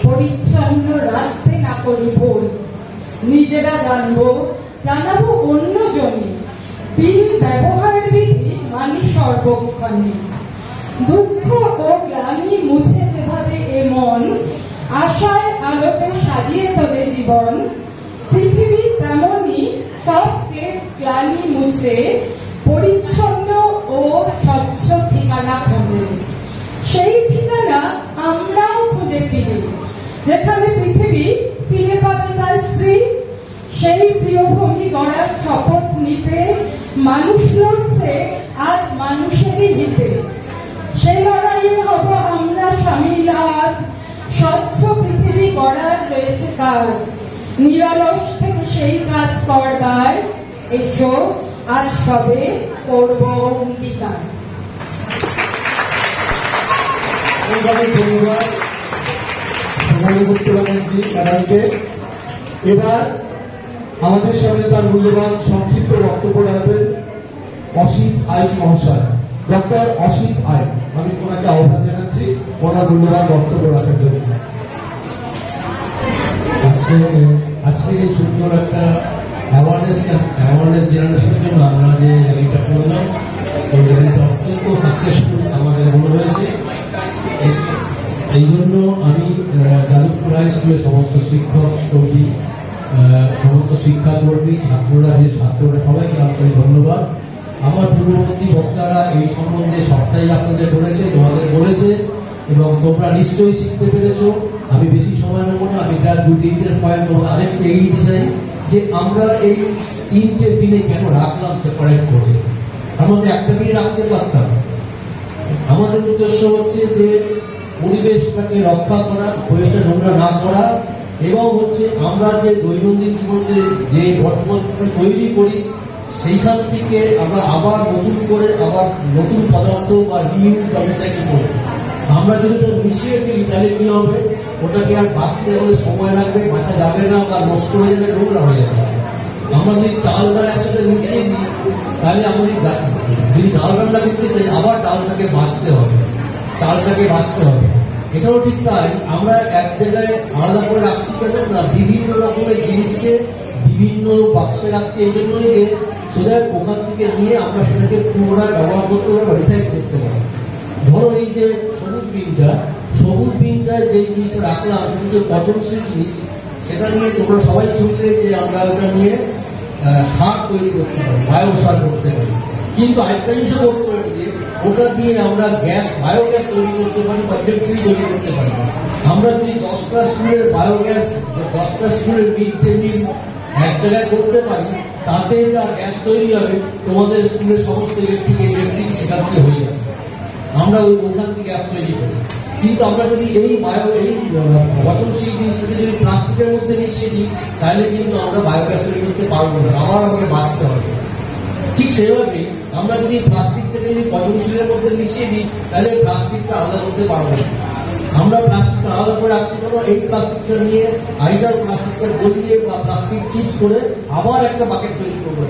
পরিচ্ছন্ন রাখতে না করি ভুল। নিজেরা জানাবো অন্য জমি, বিল ব্যবহারের বিধি মানি সর্বক্ষণে। দুঃখ ও গ্লানি মুছে যেভাবে এ মন, আশায় আলোকে সাজিয়ে তোলে জীবন। পৃথিবী তেমনই সব গ্লানি মুছে পরিচ্ছন্ন ও স্বচ্ছ ঠিকানা খোঁজে। সেই ঠিকানা আমরাও খুঁজে ফিরি, যেখানে পৃথিবী ফিরে পাবে তার স্ত্রী। সেই প্রিয়ভূমি গড়ার শপথ নিতে মানুষ লড়ছে আজ মানুষেরই হিতে। সেই লড়াইয়ে হব আমরা সামিল আজ, স্বচ্ছ পৃথিবী গড়ার রয়েছে কাজ। নিরলস থেকে সেই কাজ করবার এসো আজ সবে করব অঙ্গীকার। এবার আমাদের সামনে তার মূল্যবান সংক্ষিপ্ত বক্তব্য রাখবেন অসিত আইচ মহাশয়, ডক্টর অসিত আইচ। আমি ওনাকে আহ্বান জানাচ্ছি ওনার মূল্যবান বক্তব্য রাখার জন্য। আজকে এই সুন্দর একটা অ্যাওয়ারনেস জেনারেশনের জন্য আমরা যে র্যালিটা করলাম, এই র্যালিটা অত্যন্ত সাকসেসফুল আমাদের মনে হয়েছে। এই জন্য আমি যাদবপুর হাই স্কুলের সমস্ত শিক্ষক কর্মী, সমস্ত শিক্ষাকর্মী, ছাত্ররা, সবাইকে আন্তরিক ধন্যবাদ। আমার পূর্ববর্তী বক্তারা এই সম্বন্ধে সবটাই আপনাদের তোমাদের বলেছে এবং তোমরা নিশ্চয়ই শিখতে পেরেছো। আমি বেশি সময় নেব না, আমি তার 2-3টে পয়েন্ট তোমাদের আরেকটু এগিয়ে দিতে চাই যে আমরা এই 3টে দিনে কেন রাখলাম সেপারেট করে। আমাদের একটা দিন রাখতে পারতাম। আমাদের উদ্দেশ্য হচ্ছে যে পরিবেশটাকে রক্ষা করা, পরিবেশটা নোংরা না করা, এবং হচ্ছে আমরা যে দৈনন্দিন জীবনে যে বর্তমানে তৈরি করি সেইখান থেকে আমরা আবার নতুন করে আবার নতুন পদার্থ বা রিইউজ বা রিসাইকেল করব। আমরা যদি ওটা মিশিয়ে ফেলি তাহলে কি হবে, ওটাকে আর বাঁচতে আমাদের সময় লাগবে, বাঁচা যাবে না বা নষ্ট হয়ে যাবে, নোংরা হয়ে যাবে। আমরা যদি চাল ডাল একসাথে মিশিয়ে দিই তাহলে আমাদের যদি ডাল রান্না করতে চাই আবার ডালটাকে বাঁচতে হবে, চালটাকে বাঁচতে হবে। এটাও ঠিক তাই, আমরা এক জায়গায় আলাদা করে রাখছি কেন না, বিভিন্ন রকমের জিনিসকে বিভিন্ন বাক্সে রাখছি এই জন্যই যে সোজা ওখান থেকে নিয়ে আমরা সেটাকে পুনরায় ব্যবহার করতে পারবো, রিসাইকেল করতে পারবো। ধরো এই যে সবুজ বিনটা যে জিনিসটা রাখলাম সেটা যে পচনশীল জিনিস, সেটা নিয়ে তোমরা সবাই শুনলে যে আমরা ওটা নিয়ে সার তৈরি করতে পারি, বায়োসার করতে পারি। কিন্তু আরেকটা জিনিসও করতে পারি যে ওটা দিয়ে আমরা বায়োগ্যাস তৈরি করতে পারি বা ইলেকট্রিসিটি তৈরি করতে পারি। আমরা যদি 10টা স্কুলের বায়োগ্যাস, 10টা স্কুলের মিড ডে মিল এক জায়গায় করতে পারি, তাতে যা গ্যাস তৈরি হবে তোমাদের স্কুলের সমস্ত ইলেকট্রিসিটি সেখান থেকে হয়ে যাবে। আমরা ওখান থেকে গ্যাস তৈরি করি। কিন্তু আমরা যদি এই পচনশীল জিনিসটাকে যদি প্লাস্টিকের মধ্যে মিশিয়ে দিই তাহলে কিন্তু আমরা বায়োগ্যাস তৈরি করতে পারবো না, আবার আমাকে বাঁচতে হবে। ঠিক সেভাবেই আমরা যদি প্লাস্টিক থেকে যদি পচনশীলের মধ্যে মিশিয়ে দিই তাহলে প্লাস্টিকটা আলাদা করতে পারবো না। আমরা প্লাস্টিকটা আলাদা করে রাখছি কেন, এই প্লাস্টিকটা নিয়ে আইদার প্লাস্টিকটা গলিয়ে বা প্লাস্টিক চিপস করে আবার একটা বাকেট তৈরি করবো,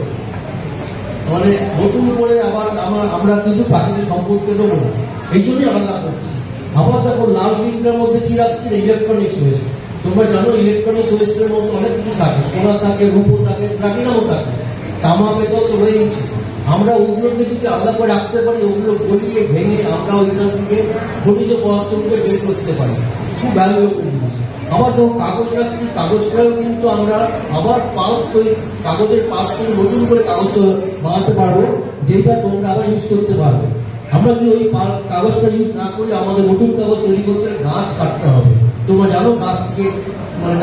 মানে নতুন করে আবার আমরা কিন্তু প্রাকৃতিক সম্পদকে দেবো না, এই জন্যই আলাদা করছি। আবার দেখো লাল বিনটার মধ্যে কি রাখছি, ইলেকট্রনিক্স ওয়েস্ট। তোমরা জানো ইলেকট্রনিক্স ওয়েস্টের মধ্যে অনেক কিছু থাকে, সোনা থাকে, রূপো থাকে, প্লাটিনামও থাকে, তামা পেতল তো রয়েছে। আমরা ওগুলোকে যদি আলাদা করে রাখতে পারি, ওগুলো গলিয়ে ভেঙে আমরা ওইখান থেকে খনিজ পদার্থকে বের করতে পারি, খুব ভ্যালুয়েবল জিনিস। আবার যখন কাগজ রাখছি, কাগজটাও কিন্তু আমরা আবার কাগজের পাল্প করে নতুন করে কাগজ বানাতে পারবো, যেটা তোমরা আবার ইউজ করতে পারবে। আমরা যদি ওই কাগজটা ইউজ না করি, আমাদের নতুন কাগজ তৈরি করতে গেলে গাছ কাটতে হবে। তোমরা জানো গাছ থেকে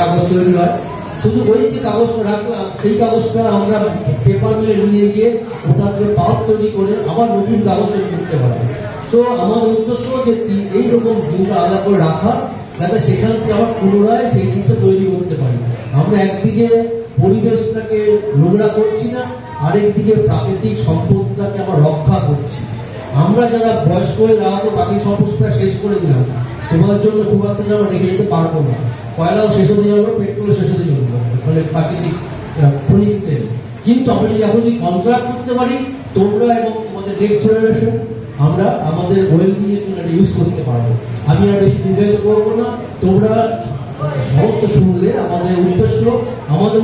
কাগজ তৈরি হয়। শুধু ওই যে কাগজটা রাখলাম, সেই কাগজটা আমরা পেপার মিলে নিয়ে গিয়ে ওটাকে পাল্প তৈরি করে আবার নতুন কাগজ তৈরি করতে পারবো। তো আমাদের উদ্দেশ্য যে এইরকম জিনিসটা আলাদা করে রাখা, যাতে সেখান থেকে আবার পুনরায় সেই জিনিসটা তৈরি করতে পারি। আমরা একদিকে পরিবেশটাকে নোংরা করছি না, আরেকদিকে প্রাকৃতিক সম্পদটাকে আমরা রক্ষা করছি। আমরা যারা বয়স্ক হয়ে দাঁড়াতে বাকি সম্পদটা শেষ করে দিলাম, তোমার জন্য খুব একটা আমরা রেখে যেতে পারবো না। কয়লাও শেষ হতে যাবো, পেট্রোলও শেষ হতে চলবো, মানে প্রাকৃতিক খনিজ তেল। কিন্তু আমরা যদি এখন যদি কনজার্ভ করতে পারি, তোমরা এবং তোমাদের নেক্সট জেনারেশন আমরা আমাদের ওয়েলবিংয়ের জন্য এটা ইউজ করতে পারবো। আমি আর বেশি দীর্ঘায়িত করবো না। তোমরা সমস্ত শুনলে আমাদের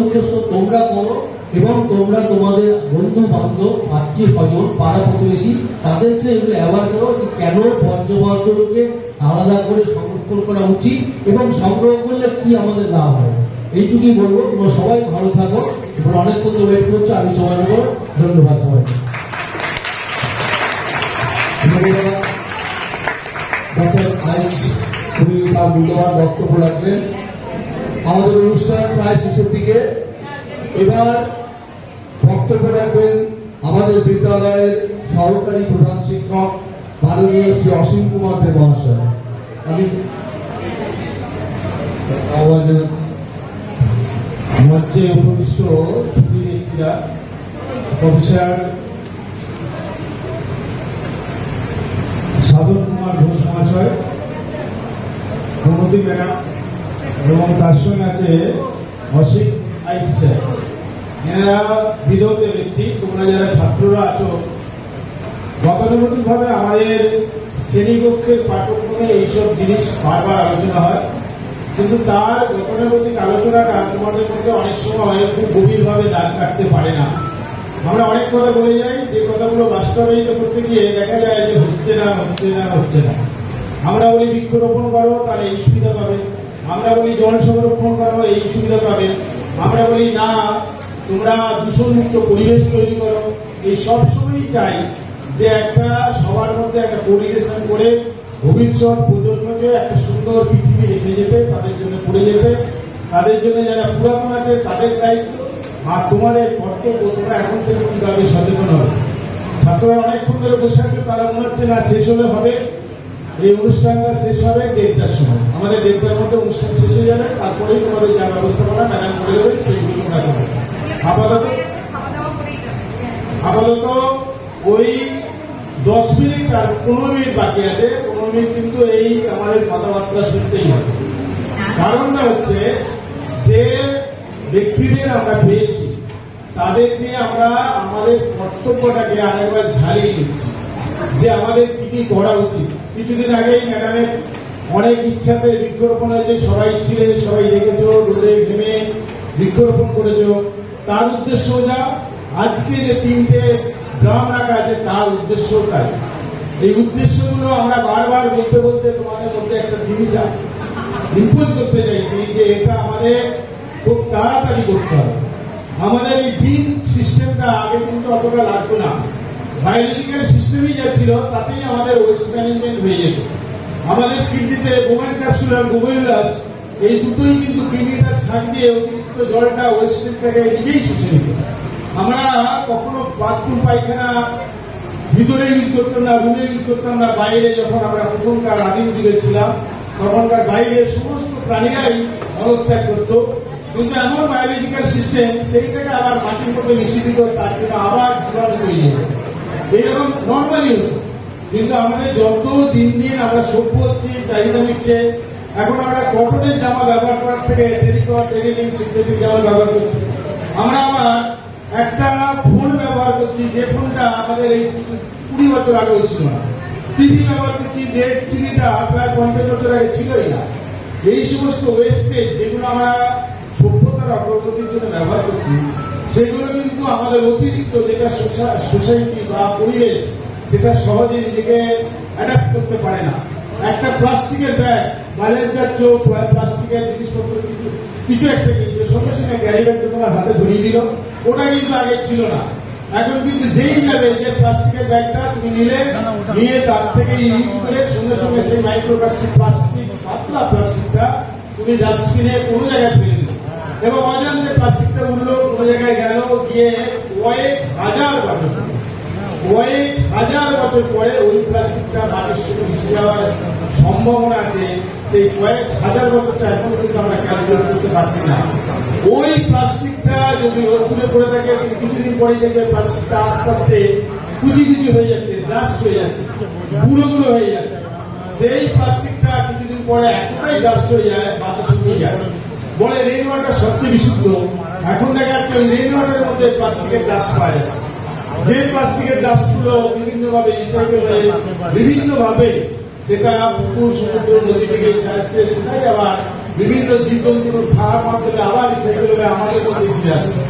উদ্দেশ্য তোমরা করো, এবং তোমরা তোমাদের বন্ধু বান্ধব, আত্মীয় স্বজন, পাড়া প্রতিবেশী তাদেরকে এগুলো অ্যাওয়ার করো যে কেন বর্জ্যপদার্থগুলোকে আলাদা করে সংরক্ষণ করা উচিত এবং সংগ্রহ করলে কি আমাদের লাভ হয়। এইটুকুই বলবো। তোমরা সবাই ভালো থাকো। এবং অনেকক্ষণ তো ওয়েট করছো, আমি সময় নেবো। ধন্যবাদ সবাইকে। ডক্টর আইস উনি তার মূল্যবান বক্তব্য রাখলেন। আমাদের অনুষ্ঠান প্রায় শেষের দিকে। এবার বক্তব্য রাখবেন আমাদের বিদ্যালয়ের সহকারী প্রধান শিক্ষক মাননীয় শ্রী অসীম কুমার দে মহাশয়। আমি আহ্বান জানাচ্ছি। মঞ্চে উপবিষ্ট ছুটি ব্যক্তিরা, প্রফেসর সাধন কুমার ঘোষ মহাশয়, প্রমতি ম্যাডাম এবং তার সঙ্গে আছে অসীম আইস স্যার। এনারা বিদগ্ধ ব্যক্তি। তোমরা যারা ছাত্ররা আছো, গতানুগতিক ভাবে আমাদের শ্রেণীকক্ষের পাঠ্যক্রমে এইসব জিনিস বারবার আলোচনা হয়, কিন্তু তার গতানুগতিক আলোচনাটা তোমাদের মধ্যে অনেক সময় খুব গভীরভাবে দাগ কাটতে পারে না। আমরা অনেক কথা বলে যাই, যে কথাগুলো বাস্তবায়িত করতে গিয়ে দেখা যায় যে হচ্ছে না। আমরা বলি বৃক্ষরোপণ করো, তাহলে এই সুবিধা পাবে। আমরা বলি জল সংরক্ষণ করো, এই সুবিধা পাবে। আমরা বলি না, তোমরা দূষণমুক্ত পরিবেশ তৈরি করো। এই সবসময়ই চাই যে একটা সবার মধ্যে একটা কোঅর্ডিনেশন করে ভবিষ্যৎ প্রজন্মকে একটা সুন্দর পৃথিবী রেখে যেতে, তাদের জন্য পড়ে যেতে, তাদের জন্য যারা পুরাতন আছে তাদের দায়িত্ব আর তোমাদের কর্তব্য। তোমরা এখন থেকে কিভাবে সচেতন হবে। ছাত্ররা অনেকক্ষণ ধরে বসে আছে, তারা মনে হচ্ছে না শেষ হলে হবে। এই অনুষ্ঠানটা শেষ হবে 1:30টার সময়। আমাদের 1:30টার মধ্যে অনুষ্ঠান শেষ হয়ে যাবে। তারপরেই তোমাদের যা ব্যবস্থাপনা ম্যাডাম করে দেবে, সেইগুলো তোমরা করবে। আপাতত ওই 10 মিনিট আর 15 মিনিট বাকি আছে। 15 মিনিট কিন্তু এই আমাদের কথাবার্তা শুনতেই হবে। কারণটা হচ্ছে যে ব্যক্তিদের আমরা পেয়েছি, তাদের দিয়ে আমরা আমাদের কর্তব্যটাকে আরেকবার ঝালিয়ে দিচ্ছি যে আমাদের কি কি করা উচিত। কিছুদিন আগেই ম্যাডামের অনেক ইচ্ছাতে বৃক্ষরোপণ হয়েছে, সবাই ছিলেন, সবাই দেখেছ, রোদে ঘেমে বৃক্ষরোপণ করেছ। তার উদ্দেশ্য যা, আজকে যে 3টে ড্রাম রাখা আছে তার উদ্দেশ্য তাই। এই উদ্দেশ্যগুলো আমরা বারবার বলতে তোমাদের মধ্যে একটা জিনিস ইনপুট করতে চাইছি যে এটা আমাদের খুব তাড়াতাড়ি করতে হবে। আমাদের এই বিন সিস্টেমটা আগে কিন্তু অতটা লাগতো না। বায়োলজিক্যাল সিস্টেমই যা ছিল তাতেই আমাদের ওয়েস্ট ম্যানেজমেন্ট হয়ে যেত। আমাদের কিডনিতে বোমেন ক্যাপসুল আর গোমেরুলাস, এই দুটোই কিন্তু কিডনিটা ছাড় দিয়ে অতিরিক্ত জলটা ওয়েস্টেজটাকে নিজেই শুষে নিত। আমরা কখনো বাথরুম পায়খানা ভিতরে ইউজ করতাম না, রুমে ইউজ করতাম না, বাইরে যখন আমরা প্রথমকার আদিম যুগে ছিলাম তখনকার বাইরে সমস্ত প্রাণীরাই মলত্যাগ করত। কিন্তু এমন বায়োলজিক্যাল সিস্টেম সেইটাকে আবার মাটির মধ্যে মিশিয়ে দিত, তার জন্য আবার জীবাণু তৈরি হতো। এইরকম নর্মালি হতো। কিন্তু আমাদের যত দিন দিন আমরা সভ্য হচ্ছি, চাহিদা নিচ্ছে, এখন আমরা কটনের জামা ব্যবহার করার থেকে টেরিলিন সিনথেটিক জামা ব্যবহার করছি। আমরা আবার একটা ফোন ব্যবহার করছি, যে ফোনটা আমাদের এই 20 বছর আগেও ছিল না। টিভি ব্যবহার করছি, যে টিভিটা প্রায় 50 বছর আগে ছিলই না। এই সমস্ত ওয়েস্টেজ যেগুলো আমরা সভ্যতার অগ্রগতির জন্য ব্যবহার করছি, সেগুলো কিন্তু আমাদের অতিরিক্ত যেটা সোসাইটি বা পরিবেশ সেটা সহজে নিজেকে অ্যাডাপ্ট করতে পারে না। একটা প্লাস্টিকের ব্যাগ বাজারে যাচ্ছ, প্লাস্টিকের জিনিসপত্র কিছু একটা কিনছো, সঙ্গে সঙ্গে ক্যারি ব্যাগটা তোমার হাতে ধরিয়ে দিল, ওটা কিন্তু আগে ছিল না। এখন কিন্তু যেই যাবে যে প্লাস্টিকের ব্যাগটা তুমি নিয়ে তার থেকে ইউজ করে সঙ্গে সঙ্গে সেই মাইক্রোপ্লাস্টিক পাতলা প্লাস্টিকটা তুমি ডাস্টবিনে কোনো জায়গায় ফেলে দিলে এবং অজান্তে প্লাস্টিকটা উঠলো কোনো জায়গায় গেল গিয়ে কয়েক হাজার বছর পরে ওই প্লাস্টিকটা মাটির সঙ্গে মিশে যাওয়ার সম্ভাবনা আছে। সেই কয়েক হাজার বছরটা এখন কিন্তু আমরা ক্যালকুলেট করতে পারছি না। ওই প্লাস্টিকটা যদি রোদ্দুরে পড়ে থাকে কিছুদিন পরে দেখবে প্লাস্টিকটা আস্তে আস্তে কুচি হয়ে যাচ্ছে, ডাস্ট হয়ে যাচ্ছে, গুঁড়ো হয়ে যাচ্ছে। সেই প্লাস্টিকটা কিছুদিন পরে এতটাই ডাস্ট হয়ে যায় বাতাস শুকিয়ে যায়। বলে রেইন ওয়াটার সবচেয়ে বিশুদ্ধ। এখন দেখা যাচ্ছে ওই রেইন ওয়াটারের মধ্যে প্লাস্টিকের ডাস্ট পাওয়া যাচ্ছে। যে প্লাস্টিকের ডাস্টগুলো বিভিন্নভাবে রিসাইকেল হয়ে বিভিন্নভাবে সেটা পুকুর সমুদ্র নদী থেকে যাচ্ছে, সেটাই আবার বিভিন্ন জীবজন্তুর খাওয়ার মাধ্যমে আবার রিসাইকেল হয়ে আমাদের মধ্যে ফিরে আসছে।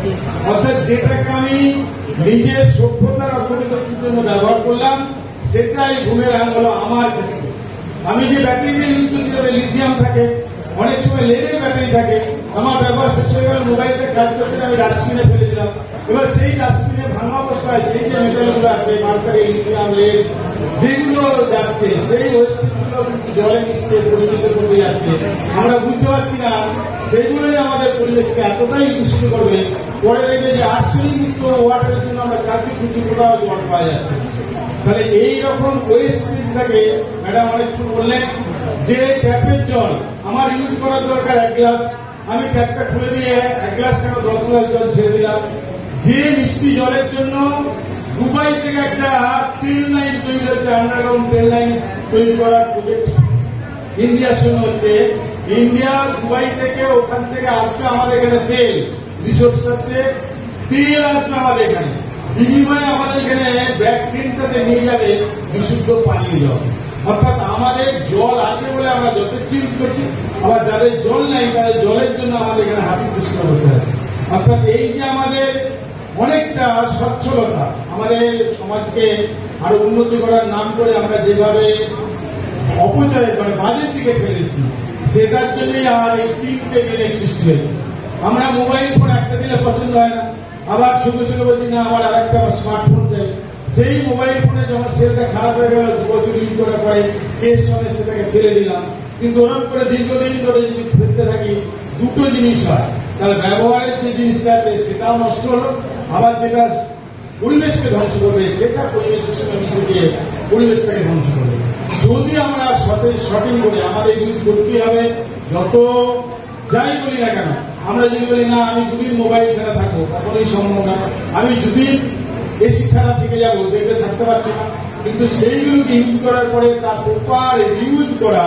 অর্থাৎ যেটাকে আমি নিজের সভ্যতার অগ্রগতির জন্য ব্যবহার করলাম সেটাই বুমেরাং হলো আমার ক্ষেত্রে। আমি যে ব্যাটারিটা ইউজ করছি তাতে লিথিয়াম থাকে, অনেক সময় লেডের ব্যাটারি থাকে। আমার ব্যবহার শেষ হয়ে গেল, মোবাইলটা কাজ করছে আমি ডাস্টবিনে ফেলে দিলাম। এবার সেই ডাস্টবিনে ভাঙা অবস্থায় সেই যে মেটালগুলো আছে মার্কারি, লিথিয়াম, লেড যেগুলো যাচ্ছে সেই ওয়েস্টগুলো কিন্তু জলে মিশছে, পরিবেশের মধ্যে যাচ্ছে। আমরা বুঝতে পারছি না সেগুলোই আমাদের পরিবেশকে এতটাই দূষিত করবে। পরে দেখবে যে আর্সেনিকযুক্ত ওয়াটারের জন্য আমরা 4 কোটাও জল পাওয়া যাচ্ছে। তাহলে এইরকম ওয়েস্টেজটাকে ম্যাডাম অনেকক্ষণ বললেন যে ট্যাপের জল আমার ইউজ করার দরকার 1 গ্লাস, আমি ট্যাপটা খুলে দিয়ে 1 গ্লাস কেন 10 গ্লাস জল ছেড়ে দিলাম। যে মিষ্টি জলের জন্য দুবাই থেকে একটা ট্রেন লাইন তৈরি হচ্ছে, আন্ডারগ্রাউন্ড ট্রেন লাইন তৈরি করার প্রজেক্ট ইন্ডিয়ার সঙ্গে হচ্ছে। ইন্ডিয়া দুবাই থেকে ওখান থেকে আসবে আমাদের এখানে তেল, রিসোর্সটাতে তেল আসবে আমাদের এখানে, বিনিময়ে আমাদের এখানে ব্যাক ট্রেনটাতে নিয়ে যাবে বিশুদ্ধ পানীয় জল। অর্থাৎ আমাদের জল আছে বলে আমরা যথেচ্ছ ইউজ করছি, আবার যাদের জল নাই তাদের জলের জন্য আমাদের এখানে হাতির চেষ্টা করতে হবে। অর্থাৎ এই যে আমাদের অনেকটা স্বচ্ছলতা আমাদের সমাজকে আরো উন্নতি করার নাম করে আমরা যেভাবে অপচয় মানে বাজের দিকে ঠেলে দিচ্ছি, সেটার জন্যই আর এই 3টে বিলের সৃষ্টি হয়েছে। আমরা মোবাইল ফোন একটা দিলে পছন্দ হয় না, আবার সঙ্গে বলছি না আমার আর একটা স্মার্টফোন চাই। সেই মোবাইল ফোনে যখন সেলটা খারাপ হয়ে গেল 2 বছর ইউজ করার পরে কেস সঙ্গে সেটাকে ফেলে দিলাম। কিন্তু ওরকম করে দীর্ঘদিন ধরে যদি ফেলতে থাকি দুটো জিনিস হয়, তাহলে ব্যবহারের যে জিনিসটা আছে সেটাও নষ্ট হলো, আবার যেটা পরিবেশকে ধ্বংস করবে সেটা পরিবেশের সঙ্গে মিশে গিয়ে পরিবেশটাকে ধ্বংস করবে। যদি আমরা সঠিক করে আমাদের ইউজ করতে হবে, যত যাই বলি না কেন, আমরা যদি বলি না আমি দুদিন মোবাইল ছাড়া থাকবো কখনোই সম্ভব না, আমি দুদিন এসি ছাড়া থেকে যাবো, দেখতে থাকতে পারছি না। কিন্তু সেইগুলোকে ইউজ করার পরে তার প্রপার ইউজ করা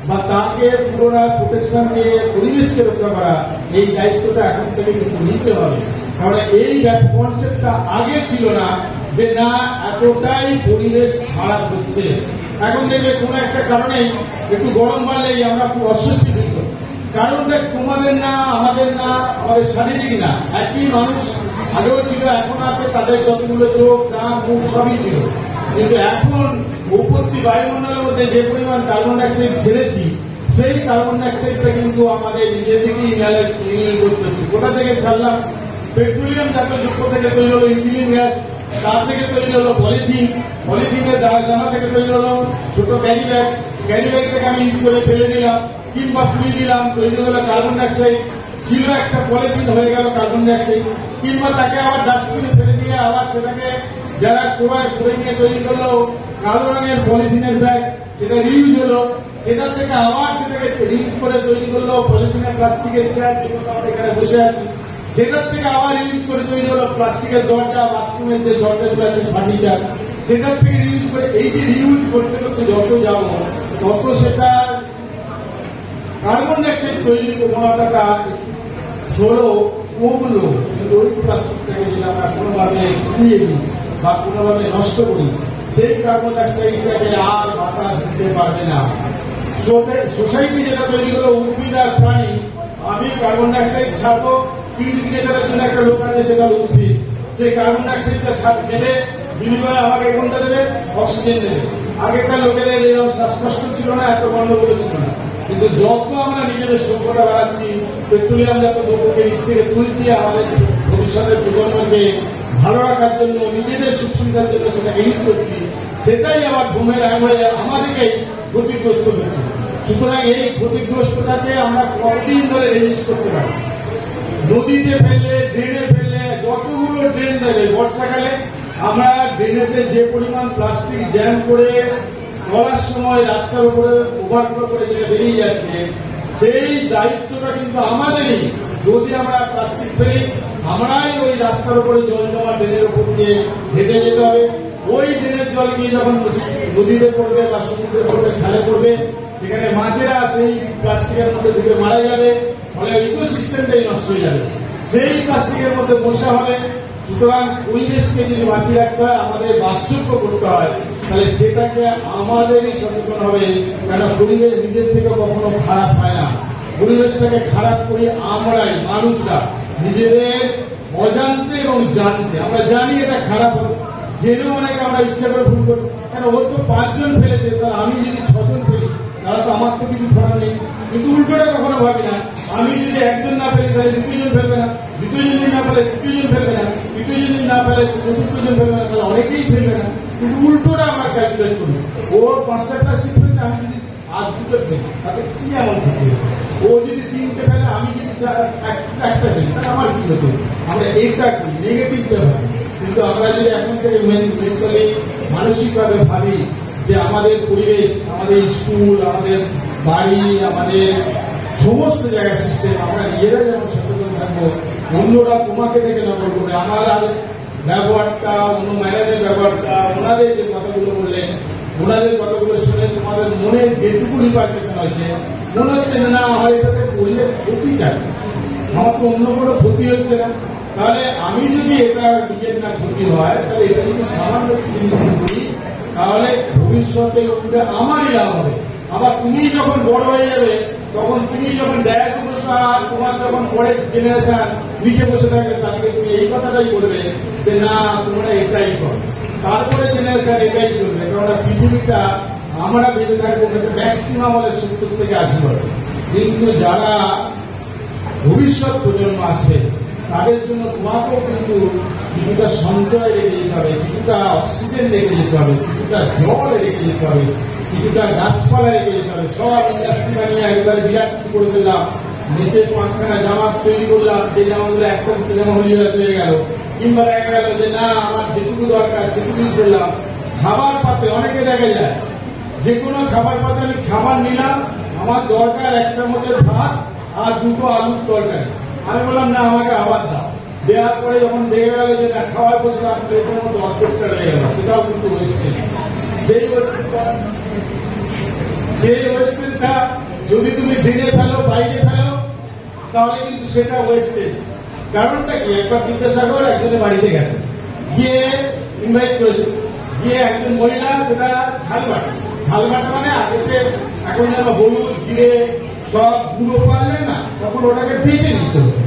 বা তাকে পুনরায় প্রোটেকশন দিয়ে পরিবেশকে রক্ষা করা, এই দায়িত্বটা এখন থেকে কিন্তু নিতে হবে। কারণ এই কনসেপ্টটা আগে ছিল না যে না এতটাই পরিবেশ খারাপ হচ্ছে। এখন দেখবে কোন একটা কারণে একটু গরম বাড়লেই আমরা খুব অস্বস্তি ফিল করি। কারণটা তোমাদের না, আমাদের না, আমাদের শারীরিক না, একই মানুষ আগেও ছিল, এখন আছে, তাদের যতগুলো চোখ, নাক, মুখ সবই ছিল। কিন্তু এখন উপস্থিত বায়ুমণ্ডলের মধ্যে যে পরিমাণ কার্বন ডাইঅক্সাইড ছেড়েছি, সেই কার্বন ডাইঅক্সাইডটা কিন্তু আমাদের নিজে থেকেই ইনহেল করতে হচ্ছে। কোথা থেকে ছাড়লাম? পেট্রোলিয়াম জাতীয় দ্রব্য থেকে তৈরি হলো ইথিলিন গ্যাস, তার থেকে তৈরি হলো পলিথিন, পলিথিনের দানা থেকে তৈরি হলো ছোট ক্যারি ব্যাগটাকে আমি ইউজ করে ফেলে দিলাম কিংবা পুড়িয়ে দিলাম, তৈরি হলো কার্বন ডাইঅক্সাইড। ছিল একটা পলিথিন হয়ে গেল কার্বন ডাইঅক্সাইড, কিংবা তাকে আবার ডাস্টবিনে ফেলে দিয়ে আবার সেটাকে যারা করে নিয়ে তৈরি করলো কালো রঙের পলিথিনের ব্যাগ, সেটা রিউজ হলো, সেটা থেকে আবার সেটাকে রিউজ করে তৈরি করলো পলিথিনের প্লাস্টিকের চেয়ার, যেগুলো আমরা এখানে বসে আছি, সেটার থেকে আবার ইউজ করে তৈরি হলো প্লাস্টিকের দরজা, বাথরুমের যে দরজাগুলো আছে ফার্নিচার, সেটার থেকে রিউজ করে। এই যে রিউজ করতে করতে যত যাবো তত সেটা কার্বন ডাইঅক্সাইড তৈরির প্রবণতাটা হলো কমলো। কিন্তু ওই প্লাস্টিকটাকে যদি আমরা কোনোভাবে পুড়িয়ে দিই বা কোনোভাবে নষ্ট করি, সেই কার্বন ডাইঅক্সাইডটাকে আর বাতাস দিতে পারবে না। সোসাইটি যেটা তৈরি হলো উদ্ভিদ আর প্রাণী, আমি কার্বন ডাইঅক্সাইড ছাড়বো, পিউরিফিকেশনের জন্য একটা লোক আছে সেটা হলো উদ্ভিদ, সেই কার্বন ডাইঅক্সাইডটা দেবে, বিনিময়ে আমাকে কোনটা দেবে? অক্সিজেন দেবে। আগেকার লোকেদের এরকম শ্বাসকষ্ট ছিল না, এত গন্ডগোল ছিল না। কিন্তু যত আমরা নিজেদের সভ্যতা বাড়াচ্ছি, পেট্রোলিয়াম জাত দ্রব্যকে নিচ থেকে তুলছি, আমাদের ভবিষ্যতের প্রজন্মকে ভালো রাখার জন্য, নিজেদের সুখ সুবিধার জন্য সেটাকে ইউজ করছি, সেটাই আবার বুমেরাং হয়ে আমাদেরকেই ক্ষতিগ্রস্ত হচ্ছে। সুতরাং এই ক্ষতিগ্রস্তটাকে আমরা কতদিন ধরে রেজিস্ট করতে পারি? নদীতে ফেললে, ড্রেনে ফেললে, যতগুলো ড্রেন দেবে বর্ষাকালে আমরা ড্রেনেতে যে পরিমাণ প্লাস্টিক জ্যাম করে চলার সময় রাস্তার উপরে ওভারফ্লো করে যেটা বেরিয়ে যাচ্ছে, সেই দায়িত্বটা কিন্তু আমাদেরই। যদি আমরা প্লাস্টিক ফেলি, আমরাই ওই রাস্তার উপরে জল জমা ড্রেনের উপর দিয়ে হেঁটে যেতে হবে। ওই ড্রেনের জল গিয়ে যখন নদীতে পড়বে বা সমুদ্রে পড়বে, খালে পড়বে, সেখানে মাছেরা সেই প্লাস্টিকের মধ্যে ঢুকে মারা যাবে, ফলে ইকোসিস্টেমটাই নষ্ট হয়ে যাবে। সেই প্লাস্টিকের মধ্যে মশা হবে। সুতরাং পরিবেশকে যদি বাঁচিয়ে রাখতে হয়, আমাদের বাস্তব্য করতে হয়, তাহলে সেটাকে আমাদেরই সচেতন হবে। কেন পরিবেশ নিজের থেকে কখনো খারাপ হয় না, পরিবেশটাকে খারাপ করি আমরাই, মানুষরা, নিজেদের অজান্তে এবং জানতে। আমরা জানি এটা খারাপ হবে, জেনেও অনেকে আমরা ইচ্ছা করে ভুল করি। কেন ওর তো 5 জন ফেলেছে, তাহলে আমি যদি 6 জন ফেলি, তাহলে তো আমার তো কিছু করার নেই। কিন্তু উল্টোটা কখনো ভাবি না, আমি যদি 1 জন না ফেলি তাহলে 2 জন ফেলবে না, 2 জন যদি না ফেলে 3 জন ফেলবে না, 3 জন না ফেলে 4 জন ফেলবে না, তাহলে অনেকেই ফেলবে না। কিন্তু উল্টোটা আমরা ক্যালকুলেট করি, ওর 5টা প্লাস্টিক ফেলছে, আমি যদি আর 2টো ফেলি, তাতে কি এমন থাকে? ও যদি 3টে ফেলে, আমি যদি 1টা ফেলি, তাহলে আমার কি হতো? আমরা এইটা করি, নেগেটিভটা ভাবি। কিন্তু আমরা যদি এখন থেকে মেন্টালি, মানসিকভাবে ভাবি যে আমাদের পরিবেশ, আমাদের স্কুল, আমাদের বাড়ি, আমাদের সমস্ত জায়গার সিস্টেম, আমরা নিজেরা যেমন সচেতন থাকবো, অন্যরা তোমাকে দেখে নকল করবে। আমার আর ব্যবহারটা, অন্য ম্যানেজের ব্যবহারটা, ওনাদের যে কথাগুলো বললেন, ওনাদের কথাগুলো শুনে তোমাদের মনে যেটুকু রিপার্কেশন হয়েছে, মনে হচ্ছে না আমার এটাতে করলে ক্ষতি থাকে, আমার তো অন্য কোনো ক্ষতি হচ্ছে না। তাহলে আমি যদি এটা নিজের না ক্ষতি হয়, তাহলে এটা যদি সামান্য করি, তাহলে ভবিষ্যতে ওটা আমারই লাভ হবে। আবার তুমি যখন বড় হয়ে যাবে, তখন তুমি যখন ড্যাশে বসবে, আর তোমার যখন পরের জেনারেশন নিচে বসে থাকবে, তাদেরকে তুমি এই কথাটাই বলবে যে না তোমরা এটাই করো, তারপরে জেনারেশন এটাই করবে। কারণ পৃথিবীটা আমরা বেঁচে থাকবো ম্যাক্সিমাম হলে 70 থেকে 80 বছর। কিন্তু যারা ভবিষ্যৎ প্রজন্ম আসবে, তাদের জন্য তোমাকেও কিন্তু কিছুটা সঞ্চয় রেখে যেতে হবে, কিছুটা অক্সিজেন রেখে যেতে হবে, কিছুটা জল রেখে যেতে হবে, কিছুটা গাছপালা রেখে যেতে হবে। সব ইন্ডাস্ট্রি বানিয়ে একবারে বিরাট কিছু করে ফেললাম, নিচে 5খানা জামা তৈরি করলাম, যে জামাগুলো একদম জামা হয়ে গেল, কিংবা দেখা গেল যে না আমার যেটুকু দরকার সেটুকুই করলাম। খাবার পাতে অনেকে দেখা যায়, যে কোনো খাবার পাতে আমি খাবার নিলাম, আমার দরকার 1 চামচের ভাত আর 2টো আলুর তরকারি, আমি বললাম না আমাকে আবার দাও। দেওয়ার পরে যখন দেখে গেল যে না খাওয়ার বসলাম, প্লেটের মধ্যে অর্ধেকটা রয়ে গেল, সেটাও কিন্তু ওয়েস্টেজ। সেই ওয়েস্টেজটা যদি তুমি ড্রেনে ফেলো, বাইরে ফেলো, তাহলে কিন্তু সেটা ওয়েস্টেজ। কারণটা কি? একবার বিদ্যাসাগর একজনের বাড়িতে গেছে, গিয়ে ইনভাইট করেছে, গিয়ে একজন মহিলা সেটা ঝাল বাটছে। ঝাল বাটা মানে আগেতে এখন যেন হলুদ, জিরে সব গুঁড়ো পারলে না, তখন ওটাকে বেটে নিতে হতো।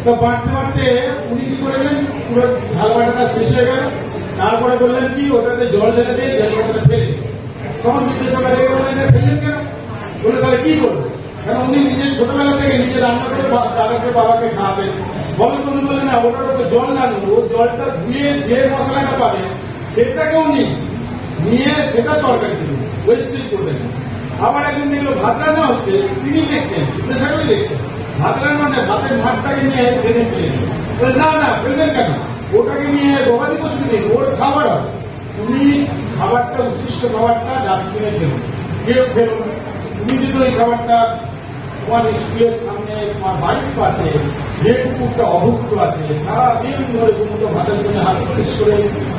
তো বাড়তে বাড়তে উনি কি করলেন, পুরো ঝাল বাটাটা শেষ হয়ে গেল। তারপরে বললেন কি ওটাতে জল ঢেলে দিয়ে ঝাল বাটাটা ফেলে। তখন বিদ্যাসাগর রেগে বললেন ফেললেন কেন? বলে তাহলে কি করবে? কারণ উনি নিজের ছোটবেলা থেকে নিজে রান্না করে দাদাকে বাবাকে খাওয়াবেন। বলেন উনি বললেন না, ওটার উপরে জল না নেব, ও জলটা ধুয়ে যে মশলাটা পাবে সেটাকেও নিয়ে সেটা তরকারি দিলেন, ওয়েস্টেজ করবেন। আবার একজন দেখলো ভাত রান্না হচ্ছে, তিনি দেখছেন, বিদ্যাসাগরই দেখছেন, ভাত রান্না নেই, ভাতের মাঠটাকে নিয়ে ট্রেনে ফেলে দিন। না না ফেলবেন কেন? ওটাকে নিয়ে গবাদি পশু দিন, ওর খাবার হবে। তুমি খাবারটা, উচ্ছিষ্ট খাবারটা ডাস্টবিনে ফেলুন, কেউ ফেলো না। তুমি যদি ওই খাবারটা তোমার স্কুলের সামনে, তোমার বাড়ির পাশে যে কুকুরটা অভুক্ত আছে, সারাদিন ধরে কুকুরটা ভাতের জন্য হাত পরিশ করে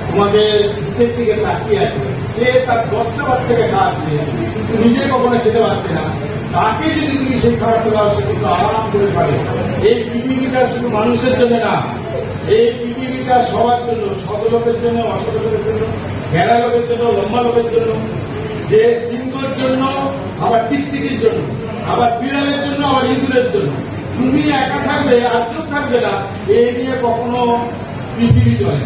তোমাদের মুখের দিকে তাকিয়ে আছে, সে তার 10টা বাচ্চাকে খাওয়াচ্ছে, কিন্তু নিজে কখনো খেতে পারছে না, তাকে যদি তুমি সেই খাবারটা দাও, সে কিন্তু আরাম করে পারে। এই পৃথিবীটা শুধু মানুষের জন্য না, এই পৃথিবীটা সবার জন্য, সৎ লোকের জন্য, অসৎ লোকের জন্য, ঘেরা লোকের জন্য, লম্বা লোকের জন্য, যে সিংহের জন্য, আবার টিকটিকির জন্য, আবার বিড়ালের জন্য, আবার ইঁদুরের জন্য। তুমি একা থাকবে আর কেউ থাকবে না, এই নিয়ে কখনো পৃথিবী চলে।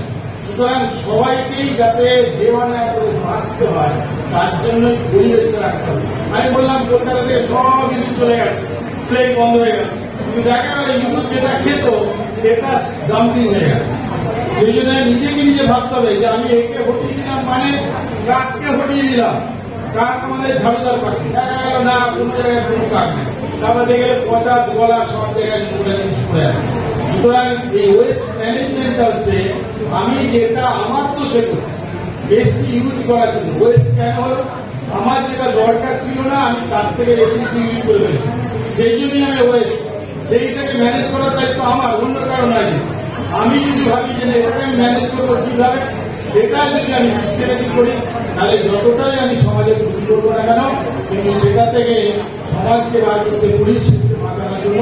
সুতরাং সবাইকেই যাতে দেওয়ানা করে বাঁচতে হয় তার জন্য পরিবেশটা রাখতে হবে। আমি বললাম কলকাতা থেকে সব কিছু চলে গেল, প্লেন বন্ধ হয়ে গেল, কিন্তু দেখা গেল ইঁদুর যেটা খেত সেটা ডাম্পিং হয়ে গেল। সেই জন্য নিজেকে নিজে ভাবতে হবে যে আমি একে হটিয়ে দিলাম মানে কাককে হটিয়ে দিলাম। কাক আমাদের ঝাড়ুদার পাখি, দেখা গেল না কোনো জায়গায় কোনো কাক নেই, তারপর দেখে পচা গলা সব জায়গায় জিনিস পড়ে আছে। সুতরাং এই ওয়েস্ট ম্যানেজমেন্টটা হচ্ছে আমি যেটা আমার তো সে করছি বেশি ইউজ করার জন্য। ওয়েস্ট কেন হলো? আমার যেটা দরকার ছিল না আমি তার থেকে বেশি ইউজ করে ফেলেছি, সেই জন্যই আমি ওয়েস্ট। সেইটাকে ম্যানেজ করার দায়িত্ব আমার, অন্য কারণ নয়। আমি যদি ভাবি যে এটাকে আমি ম্যানেজ করবো কিভাবে, সেটা যদি আমি সিস্টেমেটিক করি তাহলে যতটাই আমি সমাজে ক্ষতি করবো না কেন, কিন্তু সেটা থেকে সমাজকে বার করতে পুলিশ সিস্টেম বাঁচানোর জন্য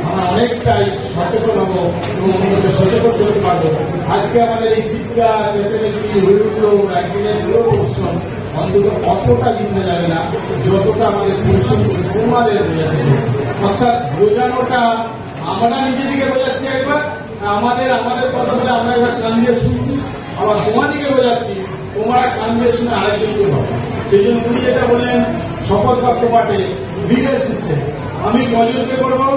আমরা অনেকটাই সচেতন হবো এবং অন্যকে সচেতন করতে পারবো। আজকে আমাদের এই চিৎকার চেঁচামেচি হইগুলো অ্যাক্সিডেন্ট পরিশ্রম অন্তত অতটা দিতে যাবে না যতটা আমাদের পরিশ্রম তোমাদের বোঝাচ্ছে। অর্থাৎ বোঝানোটা আমরা নিজে থেকে বোঝাচ্ছি একবার, আমাদের কথা বলে আমরা একবার কান দিয়ে শুনছি, আবার তোমাদিকে বোঝাচ্ছি তোমরা কান দিয়ে শুনে আরেকজনকে হবে। সেই জন্য উনি যেটা বললেন শপথ বাক্য পাঠে লিডার সিস্টেম, আমি কজনকে করবো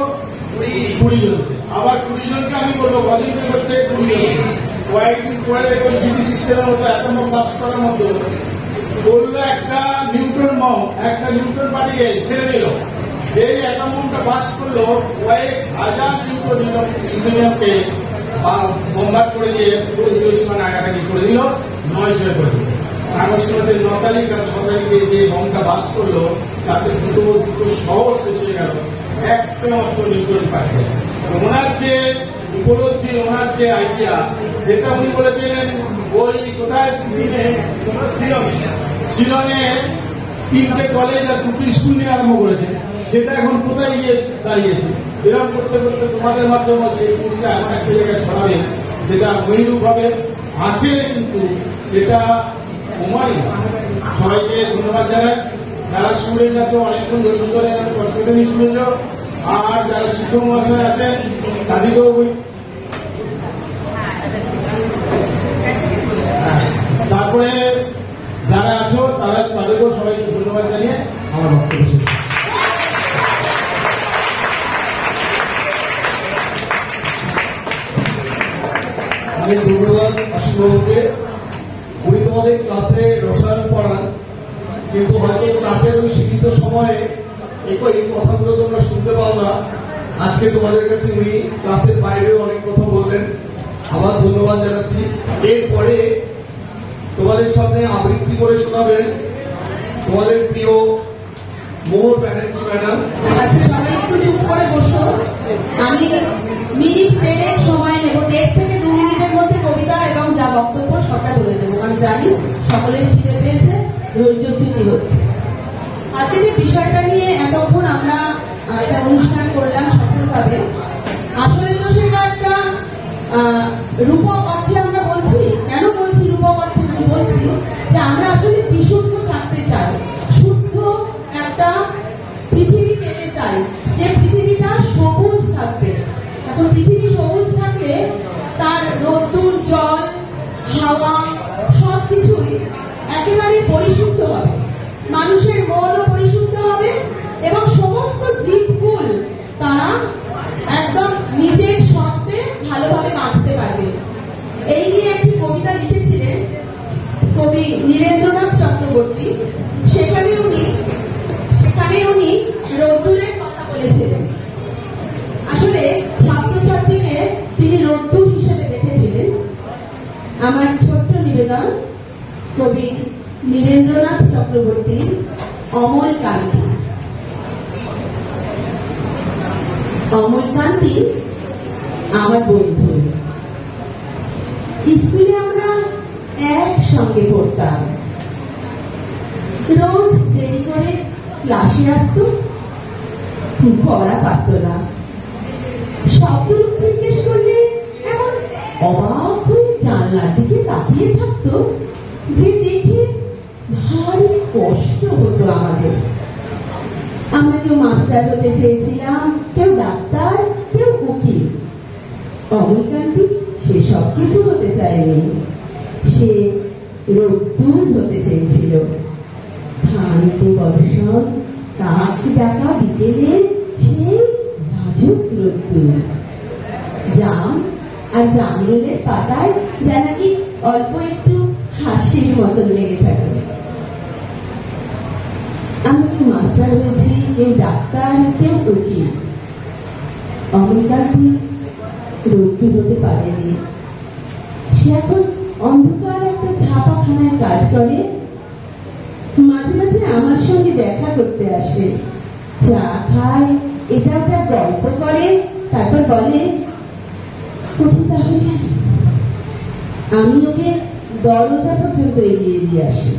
20 জনকে, আবার 20 জনকে আমি বলবো কজনকে করতে 20 জনকে। কয়েকদিন পরে দেখো জিডি সিস্টেমের মতো অ্যাটম পাস করার মতো বললো একটা নিউটন পার্টিকে ছেড়ে দিল, যেই অ্যাটমটা পাস করলো কয়েক হাজার নিউটনিয়ামকে বোমবার্ড করে দিয়ে মানে আগাটাকি করে দিল, 9-6 করে দিল। কাগজগুলোতে 9 তারিখ আর 6 তারিখে যে বোমটা বাস্ট করলো তাতে দুটো শহর শেষ হয়ে গেল একটা মাত্র নিউটন পার্টি। ওনার যে উপলব্ধি, ওনার যে আইডিয়া, সেটা উনি বলেছিলেন ওই কোথায় শিলংয়ে 3টে কলেজ আর 2টি স্কুল নিয়ে আরম্ভ করেছে। সেটা এখন কোথায় গিয়ে দাঁড়িয়েছে? এরকম করতে করতে তোমাদের মাধ্যমে সেই জিনিসটা এমন একটা জায়গায় ছড়াবে সেটা মহিরূপ হবে আছে, কিন্তু সেটা তোমারই। সবাইকে ধন্যবাদ জানাই। যারা স্টুডেন্ট আছে অনেকক্ষণ ধৈর্য ধরে কষ্ট করে শুনেছ, আর যারা শিক্ষক মহাশয় আছেন তাদেরকেও বলি। তারপরে যারা আছো তাদেরকেও সবাইকে ধন্যবাদ জানিয়ে আমার বক্তব্য শেষ। আমি ধন্যবাদ আশিসবাবুকে। উনি তোমাদের ক্লাসে রসায়ন পড়ান, কিন্তু হয়তো ক্লাসের ওই সীমিত সময়ে এই কথাগুলো তোমরা শুনতে পাও না। আজকে তোমাদের কাছে উনি ক্লাসের বাইরেও অনেক কথা বললেন, আবার ধন্যবাদ জানাচ্ছি। এরপরে তোমাদের সামনে আবৃত্তি করে শোনাবেন তোমাদের প্রিয় মোহর ব্যানার্জি ম্যাডাম। আচ্ছা, সবাই একটু চুপ করে বসো। আমি মিনিট 10 সময় নেব, 1.5 থেকে 2 মিনিটের মধ্যে কবিতা এবং যা বক্তব্য সবটা বলে দেবো। আমি জানি সকলের খিদে পেয়েছে, ধৈর্যচ্যুতি হচ্ছে। আজকের এই বিষয়টা নিয়ে এতক্ষণ আমরা একটা অনুষ্ঠান করলাম সফলভাবে। আসলে তো সেটা একটা রূপক অর্থে আমরা বলছি। কেন বলছি রূপক অর্থে? বলছি যে আমরা আসলে বিশুদ্ধ থাকতে চাই, শুদ্ধ একটা পৃথিবী পেতে চাই, যে পৃথিবীটা সবুজ থাকবে। এখন পৃথিবী সবুজ থাকলে তার রোদ্দুর, জল, হাওয়া সবকিছুই একেবারে পরিশুদ্ধ হবে, মানুষের মনও পরিশুদ্ধ হবে এবং সমস্ত জীবকুল তারা একদম নিজের শর্তে ভালোভাবে বাঁচতে পারবে। এই নিয়ে একটি কবিতা লিখেছিলেন কবি নীরেন্দ্রনাথ চক্রবর্তী। সেখানে উনি রোদ্দুরের কথা বলেছিলেন। আসলে ছাত্রছাত্রীকে তিনি রোদ্দুর হিসেবে দেখেছিলেন। আমার ছোট্ট নিবেদন কবি নীরেন্দ্রনাথ চক্রবর্তীর অমল কান্তি। অমল কান্তি আমার বন্ধু। স্কুলে আমরা একসঙ্গে পড়তাম, রোজ দেরি করে ক্লাসে আসতো, পড়া পারত না। শব্দ জিজ্ঞেস করলে এমন অবাক হয়ে জানলার দিকে তাকিয়ে থাকতো যে দেখে ভারী কষ্ট হতো আমাদের। আমরা কেউ মাস্টার হতে চেয়েছিলাম, কেউ ডাক্তার, কেউ উকিল। অমল কান্তি সেসব কিছু হতে চায়নি। সে রোদ্দুর হতে চেয়েছিল। শান্ত বর্ষণ, কাক ডাকা বিকেলে সেই লাজুক রোদ্দুর। জাম আর জামরুলের পাতায় যা নাকি অল্প একটু হাসির মতন লেগে থাকে। আমি কেউ মাস্টার হয়েছি, কেউ ডাক্তার, কেউ উকিল। অমৃতাদি রোদ্দুর হতে পারেনি। সে এখন অন্ধকার একটা ছাপাখানায় কাজ করে। মাঝে মাঝে আমার সঙ্গে দেখা করতে আসে, চা খায়, এটা ওটা গল্প করে, তারপর বলে উঠি তাহলে। আমি ওকে দরজা পর্যন্ত এগিয়ে দিয়ে আসি।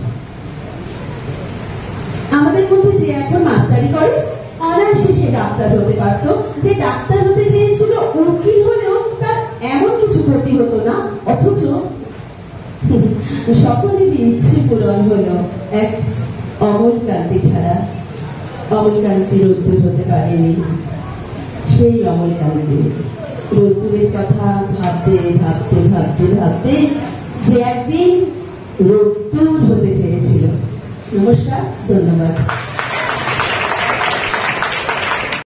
আমাদের মধ্যে যে এখন মাস্টারি করে, অনায়াসে সে ডাক্তার হতে পারত। যে ডাক্তার হতে চেয়েছিল, উকিল হলেও তার এমন কিছু ক্ষতি হতো না। অথচ সকলেরই ইচ্ছে পূরণ হলো, এক অমলকান্তি ছাড়া। অমলকান্তি রোদ্দুর হতে পারেনি। সেই অমলকান্তি রোদ্দুরের কথা ভাবতে ভাবতে ভাবতে ভাবতে যে একদিন রোদ্দুর হতে চেয়েছিল। নমস্কার, ধন্যবাদ।